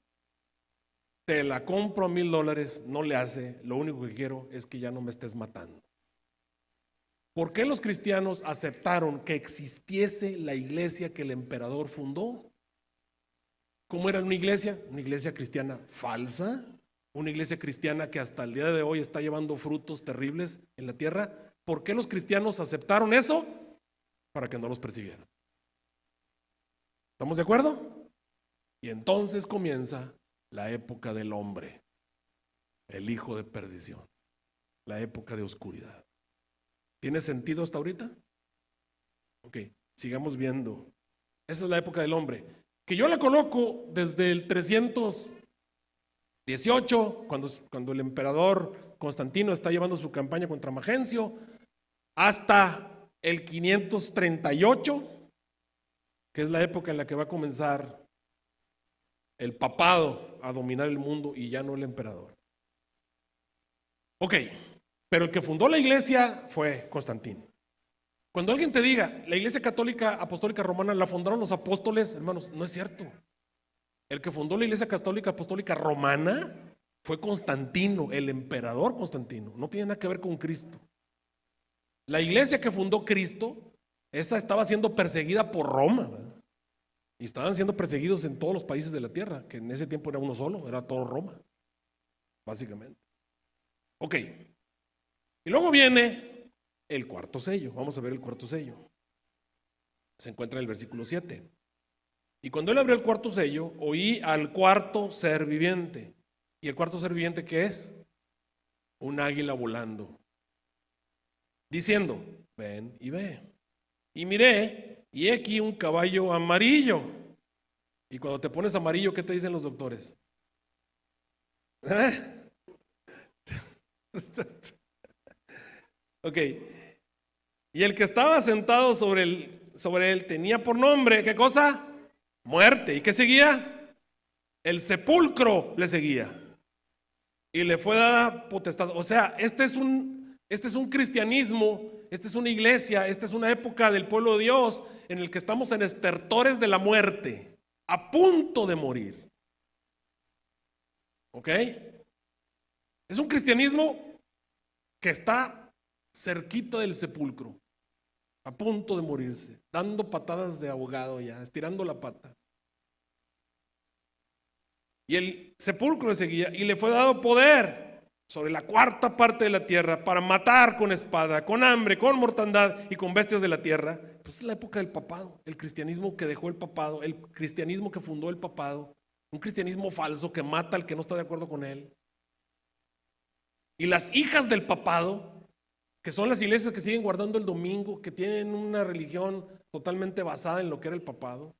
Te la compro a $1,000, no le hace, lo único que quiero es que ya no me estés matando. ¿Por qué los cristianos aceptaron que existiese la iglesia que el emperador fundó? ¿Cómo era una iglesia? Una iglesia cristiana falsa, una iglesia cristiana que hasta el día de hoy está llevando frutos terribles en la tierra. ¿Por qué los cristianos aceptaron eso? Para que no los persiguieran. ¿Estamos de acuerdo? Y entonces comienza la época del hombre, el hijo de perdición, la época de oscuridad. ¿Tiene sentido hasta ahorita? Ok, sigamos viendo. Esa es la época del hombre, que yo la coloco desde el 318, cuando el emperador Constantino está llevando su campaña contra Magencio, hasta el 538, que es la época en la que va a comenzar el papado a dominar el mundo y ya no el emperador. Ok, pero el que fundó la iglesia fue Constantino. Cuando alguien te diga, la iglesia católica apostólica romana la fundaron los apóstoles, hermanos, no es cierto. El que fundó la iglesia católica apostólica romana fue Constantino, el emperador Constantino. No tiene nada que ver con Cristo. La iglesia que fundó Cristo, esa estaba siendo perseguida por Roma, ¿verdad? Y estaban siendo perseguidos en todos los países de la tierra, que en ese tiempo era uno solo, era todo Roma, básicamente. Ok, y luego viene el cuarto sello. Vamos a ver el cuarto sello. Se encuentra en el versículo 7. Y cuando él abrió el cuarto sello, oí al cuarto ser viviente. ¿Y el cuarto ser viviente qué es? Un águila volando, diciendo, ven y ve. Y miré, y he aquí un caballo amarillo. Y cuando te pones amarillo, ¿qué te dicen los doctores? ¿Eh? Ok. Y el que estaba sentado sobre él tenía por nombre, ¿qué cosa? Muerte. ¿Y qué seguía? El sepulcro le seguía. Y le fue dada potestad. O sea, este es un cristianismo, esta es una iglesia, esta es una época del pueblo de Dios en el que estamos en estertores de la muerte, a punto de morir. ¿Ok? Es un cristianismo que está cerquita del sepulcro, a punto de morirse, dando patadas de ahogado ya, estirando la pata. Y el sepulcro le seguía y le fue dado poder sobre la cuarta parte de la tierra para matar con espada, con hambre, con mortandad y con bestias de la tierra. Pues es la época del papado, el cristianismo que dejó el papado, el cristianismo que fundó el papado, un cristianismo falso que mata al que no está de acuerdo con él. Y las hijas del papado, que son las iglesias que siguen guardando el domingo, que tienen una religión totalmente basada en lo que era el papado.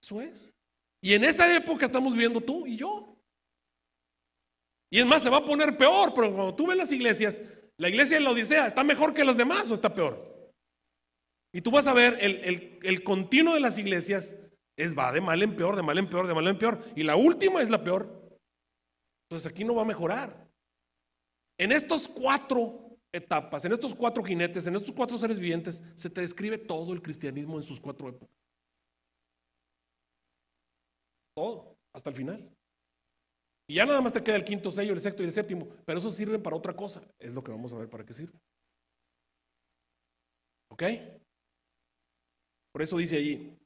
Eso es. Y en esa época estamos viviendo tú y yo. Y es más, se va a poner peor, pero cuando tú ves las iglesias, la iglesia de la Odisea está mejor que las demás o está peor. Y tú vas a ver el continuo de las iglesias va de mal en peor, de mal en peor, de mal en peor. Y la última es la peor. Entonces aquí no va a mejorar. En estos 4 etapas, en estos 4 jinetes, en estos 4 seres vivientes, se te describe todo el cristianismo en sus 4 épocas. Todo, hasta el final. Y ya nada más te queda el quinto sello, el sexto y el séptimo, pero esos sirven para otra cosa. Es lo que vamos a ver para qué sirve. ¿Ok? Por eso dice allí,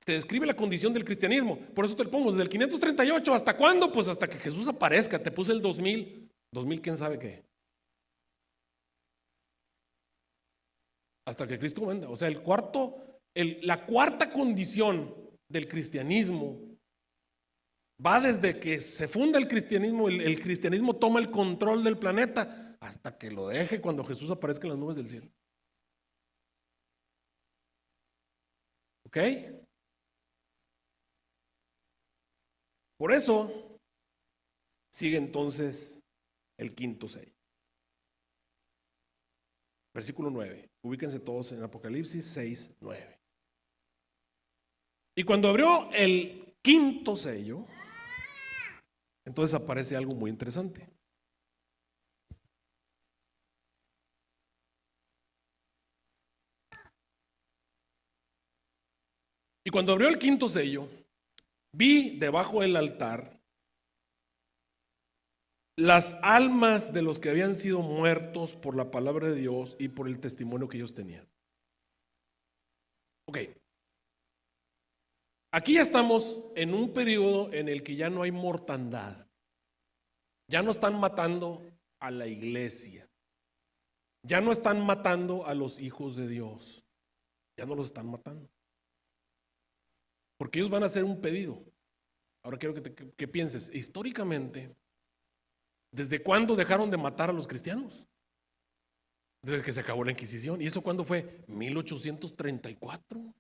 te describe la condición del cristianismo. Por eso te lo pongo, desde el 538, ¿hasta cuándo? Pues hasta que Jesús aparezca. Te puse el 2000, quién sabe qué. Hasta que Cristo venga. O sea, la cuarta condición del cristianismo va desde que se funda el cristianismo, el cristianismo toma el control del planeta, hasta que lo deje cuando Jesús aparezca en las nubes del cielo. ¿Ok? Por eso sigue entonces el quinto sello. Versículo 9. Ubíquense todos en Apocalipsis 6, 9. Y cuando abrió el quinto sello, entonces aparece algo muy interesante. Y cuando abrió el quinto sello, vi debajo del altar las almas de los que habían sido muertos por la palabra de Dios y por el testimonio que ellos tenían. Ok. Aquí ya estamos en un periodo en el que ya no hay mortandad. Ya no están matando a la iglesia. Ya no están matando a los hijos de Dios. Ya no los están matando. Porque ellos van a hacer un pedido. Ahora quiero que pienses, históricamente, ¿desde cuándo dejaron de matar a los cristianos? Desde que se acabó la Inquisición. ¿Y eso cuándo fue? 1834.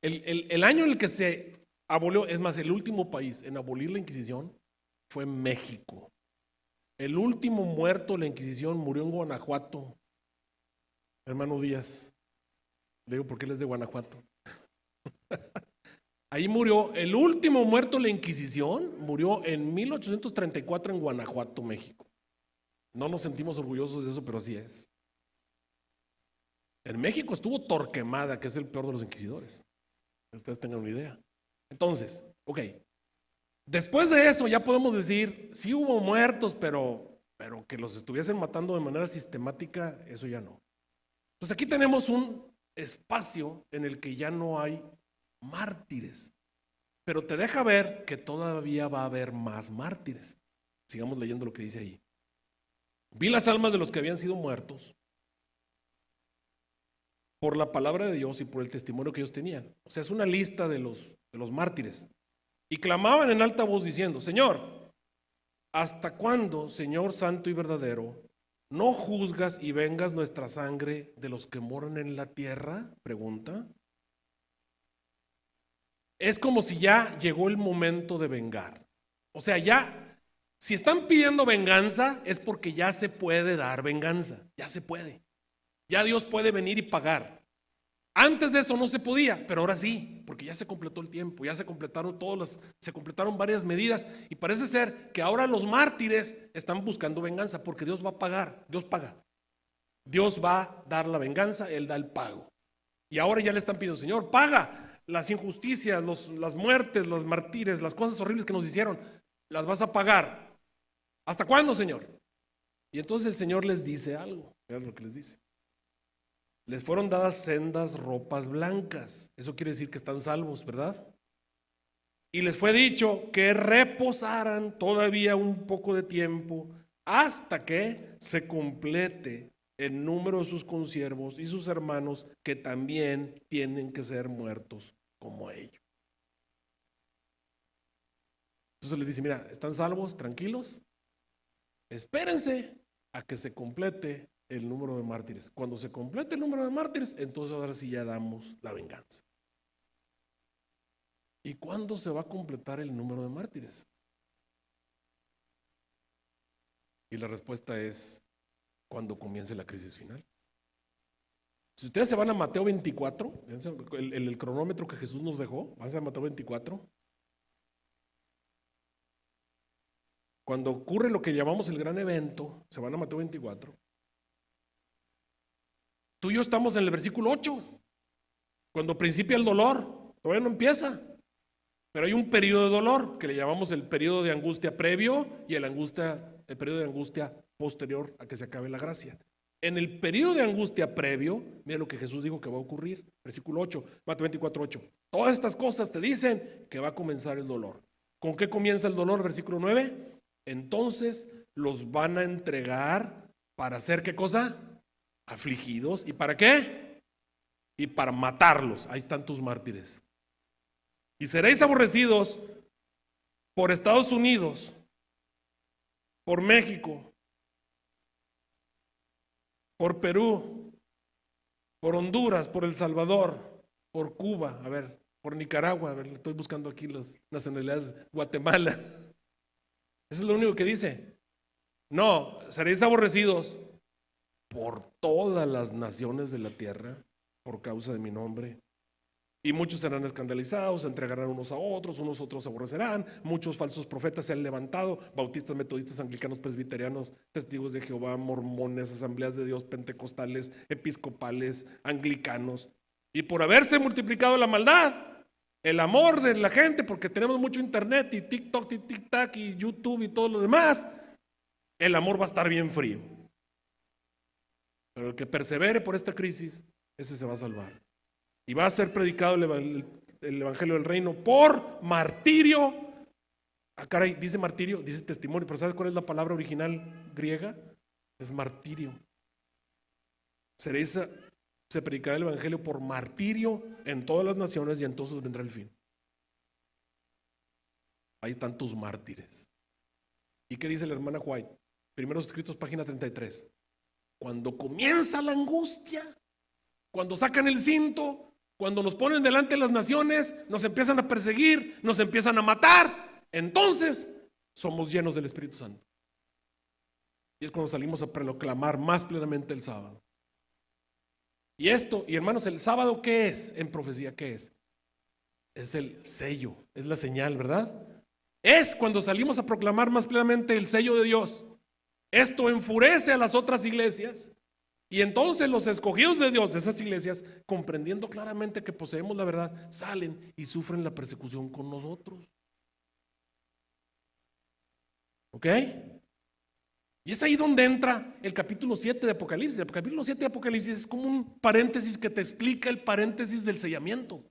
El año en el que se abolió, es más, el último país en abolir la Inquisición fue México. El último muerto de la Inquisición murió en Guanajuato. Hermano Díaz. Le digo porque él es de Guanajuato. Ahí murió, el último muerto de la Inquisición murió en 1834 en Guanajuato, México. No nos sentimos orgullosos de eso, pero así es. En México estuvo Torquemada, que es el peor de los inquisidores. Que ustedes tengan una idea. Entonces, ok. Después de eso ya podemos decir, sí hubo muertos, pero que los estuviesen matando de manera sistemática, eso ya no. Entonces aquí tenemos un espacio en el que ya no hay mártires, pero te deja ver que todavía va a haber más mártires. Sigamos leyendo lo que dice ahí. Vi las almas de los que habían sido muertos por la palabra de Dios y por el testimonio que ellos tenían. O sea, es una lista de los mártires. Y clamaban en alta voz diciendo, Señor, ¿hasta cuándo, Señor santo y verdadero, ¿no juzgas y vengas nuestra sangre de los que moran en la tierra? Pregunta. Es como si ya llegó el momento de vengar. O sea, ya, si están pidiendo venganza, es porque ya se puede dar venganza. Ya se puede. Ya Dios puede venir y pagar. Antes de eso no se podía, pero ahora sí, porque ya se completó el tiempo, ya se completaron se completaron varias medidas y parece ser que ahora los mártires están buscando venganza porque Dios va a pagar, Dios paga. Dios va a dar la venganza, Él da el pago. Y ahora ya le están pidiendo, Señor, paga las injusticias, las muertes, los mártires, las cosas horribles que nos hicieron, las vas a pagar. ¿Hasta cuándo, Señor? Y entonces el Señor les dice algo, vean lo que les dice. Les fueron dadas sendas ropas blancas. Eso quiere decir que están salvos, ¿verdad? Y les fue dicho que reposaran todavía un poco de tiempo hasta que se complete el número de sus consiervos y sus hermanos que también tienen que ser muertos como ellos. Entonces les dice, mira, ¿están salvos? Tranquilos. Espérense a que se complete el número de mártires. Cuando se complete el número de mártires, entonces ahora sí ya damos la venganza. ¿Y cuándo se va a completar el número de mártires? Y la respuesta es cuando comience la crisis final. Si ustedes se van a Mateo 24, el cronómetro que Jesús nos dejó, van a Mateo 24. Cuando ocurre lo que llamamos el gran evento, se van a Mateo 24. Tú y yo estamos en el versículo 8, cuando principia el dolor, todavía no empieza, pero hay un periodo de dolor que le llamamos el periodo de angustia previo y el periodo de angustia posterior a que se acabe la gracia. En el periodo de angustia previo, mira lo que Jesús dijo que va a ocurrir, versículo 8, Mateo 24, 8. Todas estas cosas te dicen que va a comenzar el dolor. ¿Con qué comienza el dolor? Versículo 9. Entonces los van a entregar para hacer ¿qué cosa? Afligidos. ¿Y para qué? Y para matarlos. Ahí están tus mártires. Y seréis aborrecidos por Estados Unidos, por México, por Perú, por Honduras, por El Salvador, por Cuba, por Nicaragua, estoy buscando aquí las nacionalidades, Guatemala. Eso es lo único que dice. No, seréis aborrecidos por todas las naciones de la tierra por causa de mi nombre. Y muchos serán escandalizados, se entregarán unos otros aborrecerán, muchos falsos profetas se han levantado, bautistas, metodistas, anglicanos, presbiterianos, testigos de Jehová, mormones, asambleas de Dios, pentecostales, episcopales, anglicanos. Y por haberse multiplicado la maldad, el amor de la gente, porque tenemos mucho internet y TikTok y TikTok y YouTube y todo lo demás, el amor va a estar bien frío. Pero el que persevere por esta crisis, ese se va a salvar. Y va a ser predicado el evangelio del reino por martirio. Ah, caray, dice martirio, dice testimonio, pero ¿sabes cuál es la palabra original griega? Es martirio. Se predicará el evangelio por martirio en todas las naciones y entonces vendrá el fin. Ahí están tus mártires. ¿Y qué dice la hermana White? Primeros Escritos, página 33. Cuando comienza la angustia, cuando sacan el cinto, cuando nos ponen delante de las naciones, nos empiezan a perseguir, nos empiezan a matar, entonces somos llenos del Espíritu Santo. Y es cuando salimos a proclamar más plenamente el sábado. Y hermanos, el sábado, ¿qué es? En profecía, ¿qué es? Es el sello, es la señal, ¿verdad? Es cuando salimos a proclamar más plenamente el sello de Dios. Esto enfurece a las otras iglesias. Y entonces los escogidos de Dios de esas iglesias, comprendiendo claramente que poseemos la verdad, salen y sufren la persecución con nosotros. ¿Ok? Y es ahí donde entra el capítulo 7 de Apocalipsis. El capítulo 7 de Apocalipsis es como un paréntesis que te explica el paréntesis del sellamiento.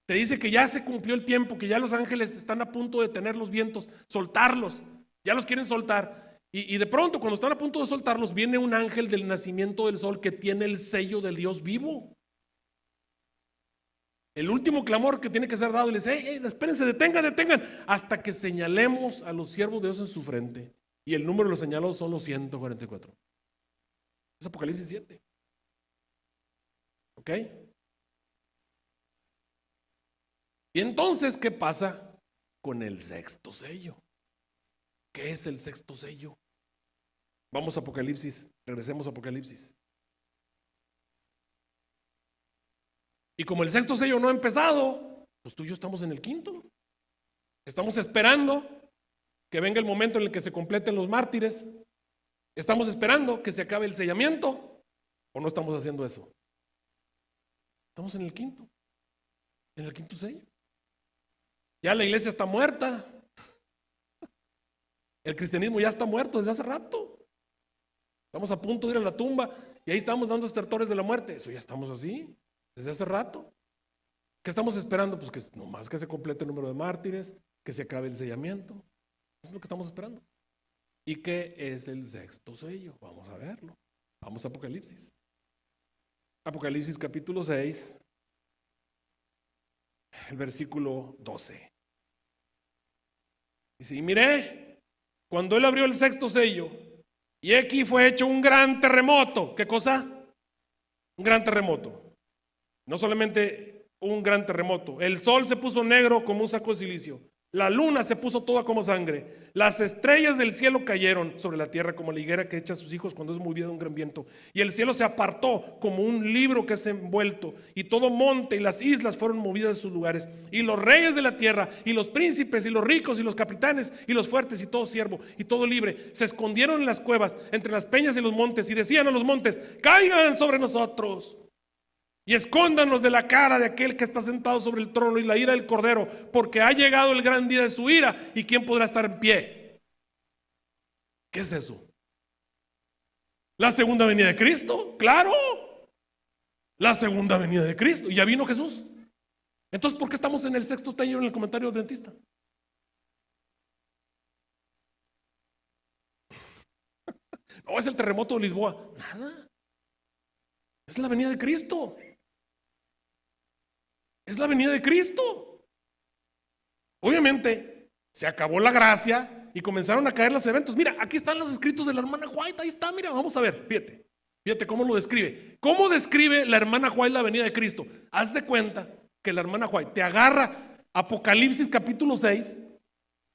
Te dice que ya se cumplió el tiempo, que ya los ángeles están a punto de tener los vientos, soltarlos, ya los quieren soltar. Y de pronto, cuando están a punto de soltarlos, viene un ángel del nacimiento del sol que tiene el sello del Dios vivo. El último clamor que tiene que ser dado, y les dice, espérense, detengan, hasta que señalemos a los siervos de Dios en su frente. Y el número de los señalados son los 144. Es Apocalipsis 7. ¿Ok? Y entonces, ¿qué pasa con el sexto sello? ¿Qué es el sexto sello? Vamos a Apocalipsis, regresemos a Apocalipsis. Y como el sexto sello no ha empezado, pues tú y yo estamos en el quinto. Estamos esperando que venga el momento en el que se completen los mártires. Estamos esperando que se acabe el sellamiento. ¿O no estamos haciendo eso? Estamos en el quinto sello. Ya la iglesia está muerta. El cristianismo ya está muerto desde hace rato. Estamos a punto de ir a la tumba y ahí estamos dando estertores de la muerte. Eso ya estamos así, desde hace rato. ¿Qué estamos esperando? Pues que nomás que se complete el número de mártires, que se acabe el sellamiento. Eso es lo que estamos esperando. ¿Y qué es el sexto sello? Vamos a verlo. Vamos a Apocalipsis. Apocalipsis capítulo 6, el versículo 12. Dice, y miré, cuando él abrió el sexto sello, y aquí fue hecho un gran terremoto. ¿Qué cosa? Un gran terremoto. No solamente un gran terremoto. El sol se puso negro como un saco de silicio. La luna se puso toda como sangre. Las estrellas del cielo cayeron sobre la tierra como la higuera que echa a sus hijos cuando es movida de un gran viento. Y el cielo se apartó como un libro que es envuelto. Y todo monte y las islas fueron movidas de sus lugares. Y los reyes de la tierra, y los príncipes, y los ricos, y los capitanes, y los fuertes, y todo siervo, y todo libre, se escondieron en las cuevas, entre las peñas y los montes, y decían a los montes, caigan sobre nosotros. Y escóndanos de la cara de aquel que está sentado sobre el trono y la ira del Cordero, porque ha llegado el gran día de su ira, y ¿quién podrá estar en pie? ¿Qué es eso? ¿La segunda venida de Cristo? ¡Claro! La segunda venida de Cristo. ¿Y ya vino Jesús? Entonces, ¿por qué estamos en el sexto sello en el comentario adventista? No, es el terremoto de Lisboa. Nada. Es la venida de Cristo. Es la venida de Cristo. Obviamente, se acabó la gracia y comenzaron a caer los eventos. Mira, aquí están los escritos de la hermana White. Ahí está, mira, vamos a ver. Fíjate cómo lo describe. ¿Cómo describe la hermana White la venida de Cristo? Haz de cuenta que la hermana White te agarra Apocalipsis capítulo 6,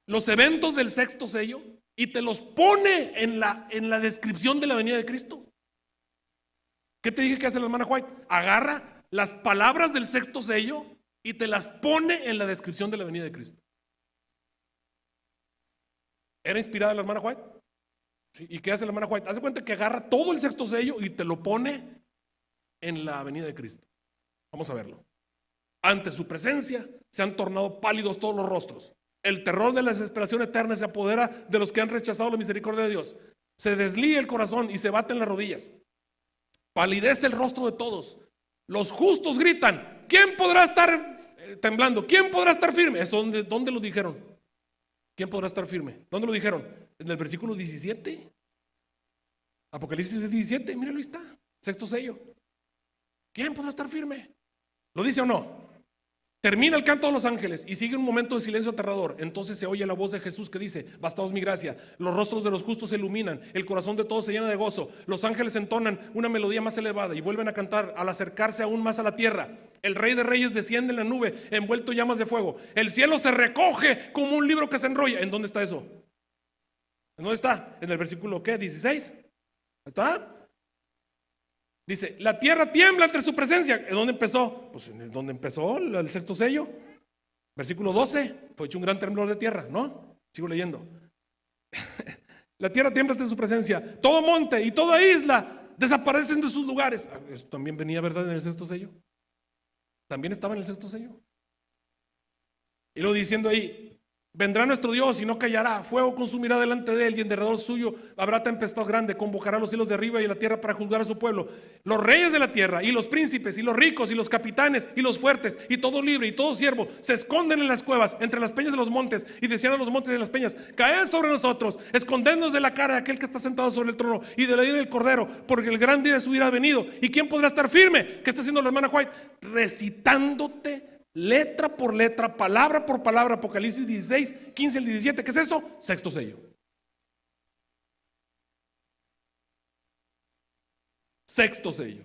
los eventos del sexto sello, y te los pone en la descripción de la venida de Cristo. ¿Qué te dije que hace la hermana White? Agarra las palabras del sexto sello y te las pone en la descripción de la venida de Cristo. ¿Era inspirada la hermana White? ¿Sí? ¿Y qué hace la hermana White? Haz de cuenta que agarra todo el sexto sello y te lo pone en la venida de Cristo. Vamos a verlo. Ante su presencia se han tornado pálidos todos los rostros. El terror de la desesperación eterna se apodera de los que han rechazado la misericordia de Dios. Se deslía el corazón y se baten las rodillas. Palidece el rostro de todos. Los justos gritan, ¿quién podrá estar temblando? ¿Quién podrá estar firme? ¿Dónde lo dijeron? ¿Quién podrá estar firme? ¿Dónde lo dijeron? En el versículo 17. Apocalipsis 17, míralo, ahí está. Sexto sello. ¿Quién podrá estar firme? ¿Lo dice o no? Termina el canto de los ángeles y sigue un momento de silencio aterrador. Entonces se oye la voz de Jesús que dice, bastaos mi gracia. Los rostros de los justos se iluminan, el corazón de todos se llena de gozo. Los ángeles entonan una melodía más elevada y vuelven a cantar al acercarse aún más a la tierra. El Rey de Reyes desciende en la nube, envuelto en llamas de fuego. El cielo se recoge como un libro que se enrolla. ¿En dónde está eso? ¿En dónde está? ¿En el versículo qué? ¿16? ¿Está? Dice, la tierra tiembla ante su presencia. ¿En dónde empezó? Pues en donde empezó el sexto sello. Versículo 12, fue hecho un gran temblor de tierra, ¿no? Sigo leyendo. La tierra tiembla ante su presencia. Todo monte y toda isla desaparecen de sus lugares. Eso también venía, ¿verdad? En el sexto sello. También estaba en el sexto sello. Y luego diciendo ahí, vendrá nuestro Dios y no callará, fuego consumirá delante de él y en derredor suyo habrá tempestad grande, convocará a los cielos de arriba y la tierra para juzgar a su pueblo. Los reyes de la tierra y los príncipes y los ricos y los capitanes y los fuertes y todo libre y todo siervo se esconden en las cuevas, entre las peñas de los montes, y decían a los montes y las peñas, caed sobre nosotros, escondednos de la cara de aquel que está sentado sobre el trono y de la ira del Cordero, porque el gran día de su ira ha venido. ¿Y quién podrá estar firme? ¿Qué está haciendo la hermana White? Recitándote letra por letra, palabra por palabra, Apocalipsis 16, 15 al 17. ¿Qué es eso? Sexto sello. Sexto sello.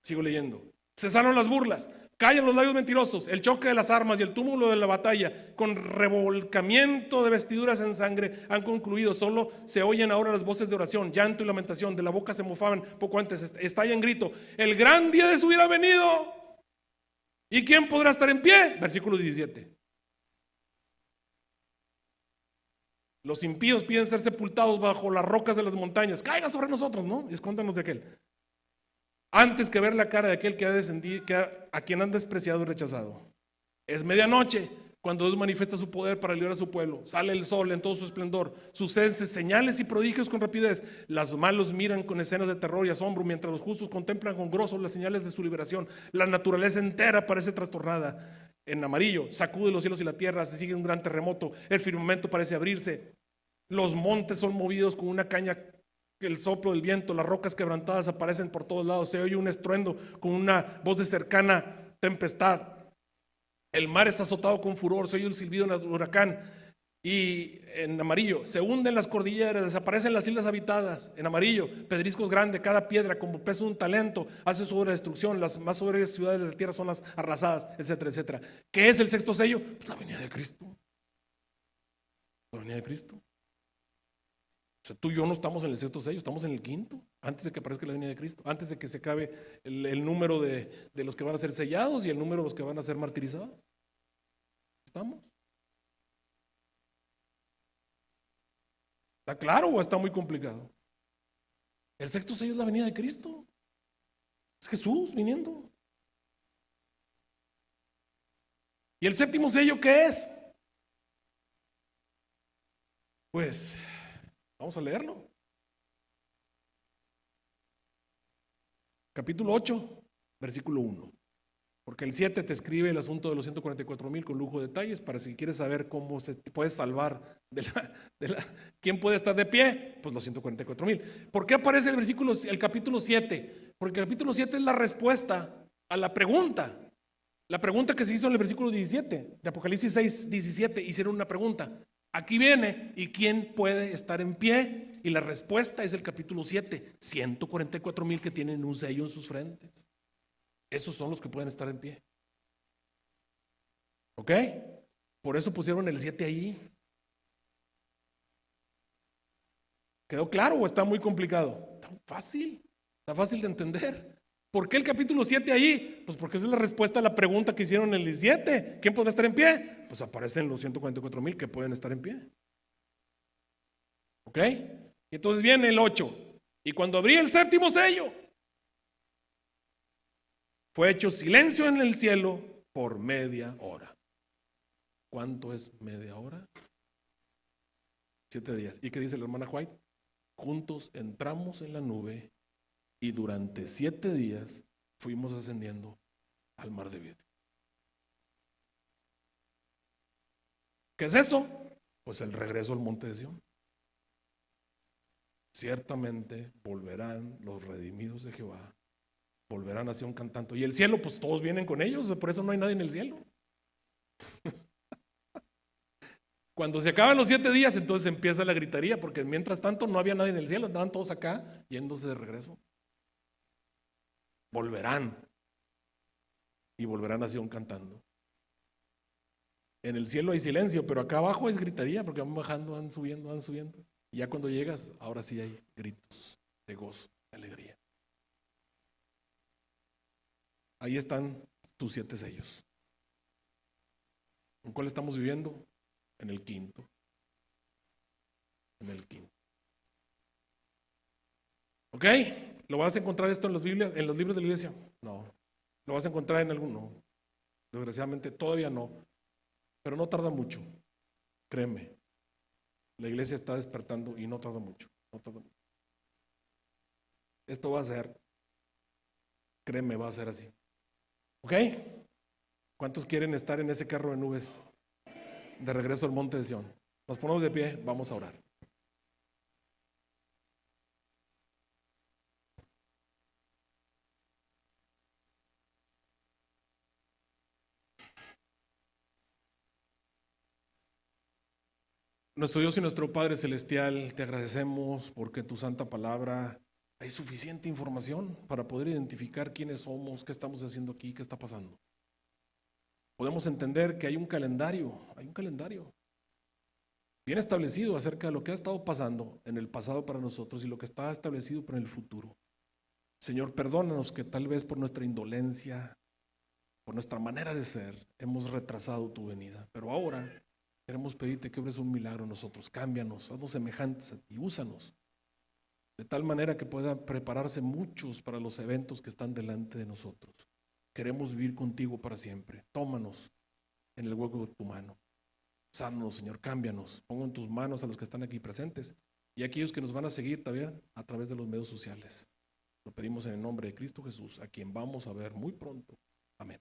Sigo leyendo. Cesaron las burlas, callan los labios mentirosos, el choque de las armas y el túmulo de la batalla, con revolcamiento de vestiduras en sangre, han concluido. Solo se oyen ahora las voces de oración, llanto y lamentación. De la boca se mofaban poco antes. Estalla en grito: el gran día de su ira ha venido. ¿Y quién podrá estar en pie? Versículo 17. Los impíos piden ser sepultados bajo las rocas de las montañas. Caiga sobre nosotros, ¿no? Y escóndanos de aquel. Antes que ver la cara de aquel que ha descendido, a quien han despreciado y rechazado. Es medianoche cuando Dios manifiesta su poder para liberar a su pueblo. Sale el sol en todo su esplendor. Suceden señales y prodigios con rapidez. Los malos miran con escenas de terror y asombro, mientras los justos contemplan con gozo las señales de su liberación. La naturaleza entera parece trastornada. En amarillo, sacude los cielos y la tierra, se sigue un gran terremoto, el firmamento parece abrirse, los montes son movidos con una caña, el soplo del viento, las rocas quebrantadas aparecen por todos lados, se oye un estruendo con una voz de cercana tempestad, el mar está azotado con furor, se oye el silbido del huracán. Y en amarillo, se hunden las cordilleras, desaparecen las islas habitadas. En amarillo, pedriscos grandes, cada piedra como peso de un talento hace su obra de destrucción. Las más soberbias ciudades de la tierra son las arrasadas, etcétera, etcétera. ¿Qué es el sexto sello? Pues la venida de Cristo. La venida de Cristo. O sea, tú y yo no estamos en el sexto sello, estamos en el quinto, antes de que aparezca la venida de Cristo, antes de que se acabe el número de los que van a ser sellados y el número de los que van a ser martirizados. ¿Estamos? ¿Está claro o está muy complicado? El sexto sello es la venida de Cristo. Es Jesús viniendo. ¿Y el séptimo sello qué es? Pues vamos a leerlo. Capítulo 8, versículo 1. Porque el 7 te escribe el asunto de los 144,000 con lujo de detalles para si quieres saber cómo se puede salvar ¿quién puede estar de pie? Pues los 144,000. ¿Por qué aparece el capítulo 7? Porque el capítulo 7 es la respuesta a la pregunta que se hizo en el versículo 17 de Apocalipsis 6, 17. Hicieron una pregunta. Aquí viene, ¿y quién puede estar en pie? Y la respuesta es el capítulo 7, 144,000 que tienen un sello en sus frentes. Esos son los que pueden estar en pie. ¿Ok? Por eso pusieron el 7 ahí. ¿Quedó claro o está muy complicado? Está fácil de entender. ¿Por qué el capítulo 7 ahí? Pues porque esa es la respuesta a la pregunta que hicieron en el 17. ¿Quién puede estar en pie? Pues aparecen los 144,000 que pueden estar en pie. ¿Ok? Y entonces viene el 8. Y cuando abrí el séptimo sello, fue hecho silencio en el cielo por media hora. ¿Cuánto es media hora? 7 días. ¿Y qué dice la hermana White? Juntos entramos en la nube y durante 7 días fuimos ascendiendo al mar de vidrio. ¿Qué es eso? Pues el regreso al monte de Sión. Ciertamente volverán los redimidos de Jehová, volverán a Sión cantando. Y el cielo, pues todos vienen con ellos, por eso no hay nadie en el cielo. Cuando se acaban los 7 días, entonces empieza la gritería, porque mientras tanto no había nadie en el cielo, andaban todos acá yéndose de regreso. Volverán y volverán a Sión cantando. En el cielo hay silencio, pero acá abajo es gritería, porque van bajando, van subiendo, van subiendo. Y ya cuando llegas, ahora sí hay gritos de gozo, de alegría. Ahí están tus 7 sellos. ¿En cuál estamos viviendo? En el quinto. En el quinto. ¿Ok? ¿Lo vas a encontrar esto en los libros de la iglesia? No. ¿Lo vas a encontrar en alguno? Desgraciadamente todavía no. Pero no tarda mucho. Créeme. La iglesia está despertando y no tarda mucho. No tarda mucho. Esto va a ser, créeme, va a ser así. ¿Ok? ¿Cuántos quieren estar en ese carro de nubes de regreso al monte de Sión? Nos ponemos de pie, vamos a orar. Nuestro Dios y nuestro Padre Celestial, te agradecemos porque tu santa palabra Hay suficiente información para poder identificar quiénes somos, qué estamos haciendo aquí, qué está pasando. Podemos entender que hay un calendario bien establecido acerca de lo que ha estado pasando en el pasado para nosotros y lo que está establecido para el futuro. Señor, perdónanos que tal vez por nuestra indolencia, por nuestra manera de ser, hemos retrasado tu venida. Pero ahora queremos pedirte que obres un milagro en nosotros. Cámbianos, haznos semejantes a ti, úsanos. De tal manera que puedan prepararse muchos para los eventos que están delante de nosotros. Queremos vivir contigo para siempre. Tómanos en el hueco de tu mano. Sánanos, Señor, cámbianos. Pongo en tus manos a los que están aquí presentes y a aquellos que nos van a seguir también a través de los medios sociales. Lo pedimos en el nombre de Cristo Jesús, a quien vamos a ver muy pronto. Amén.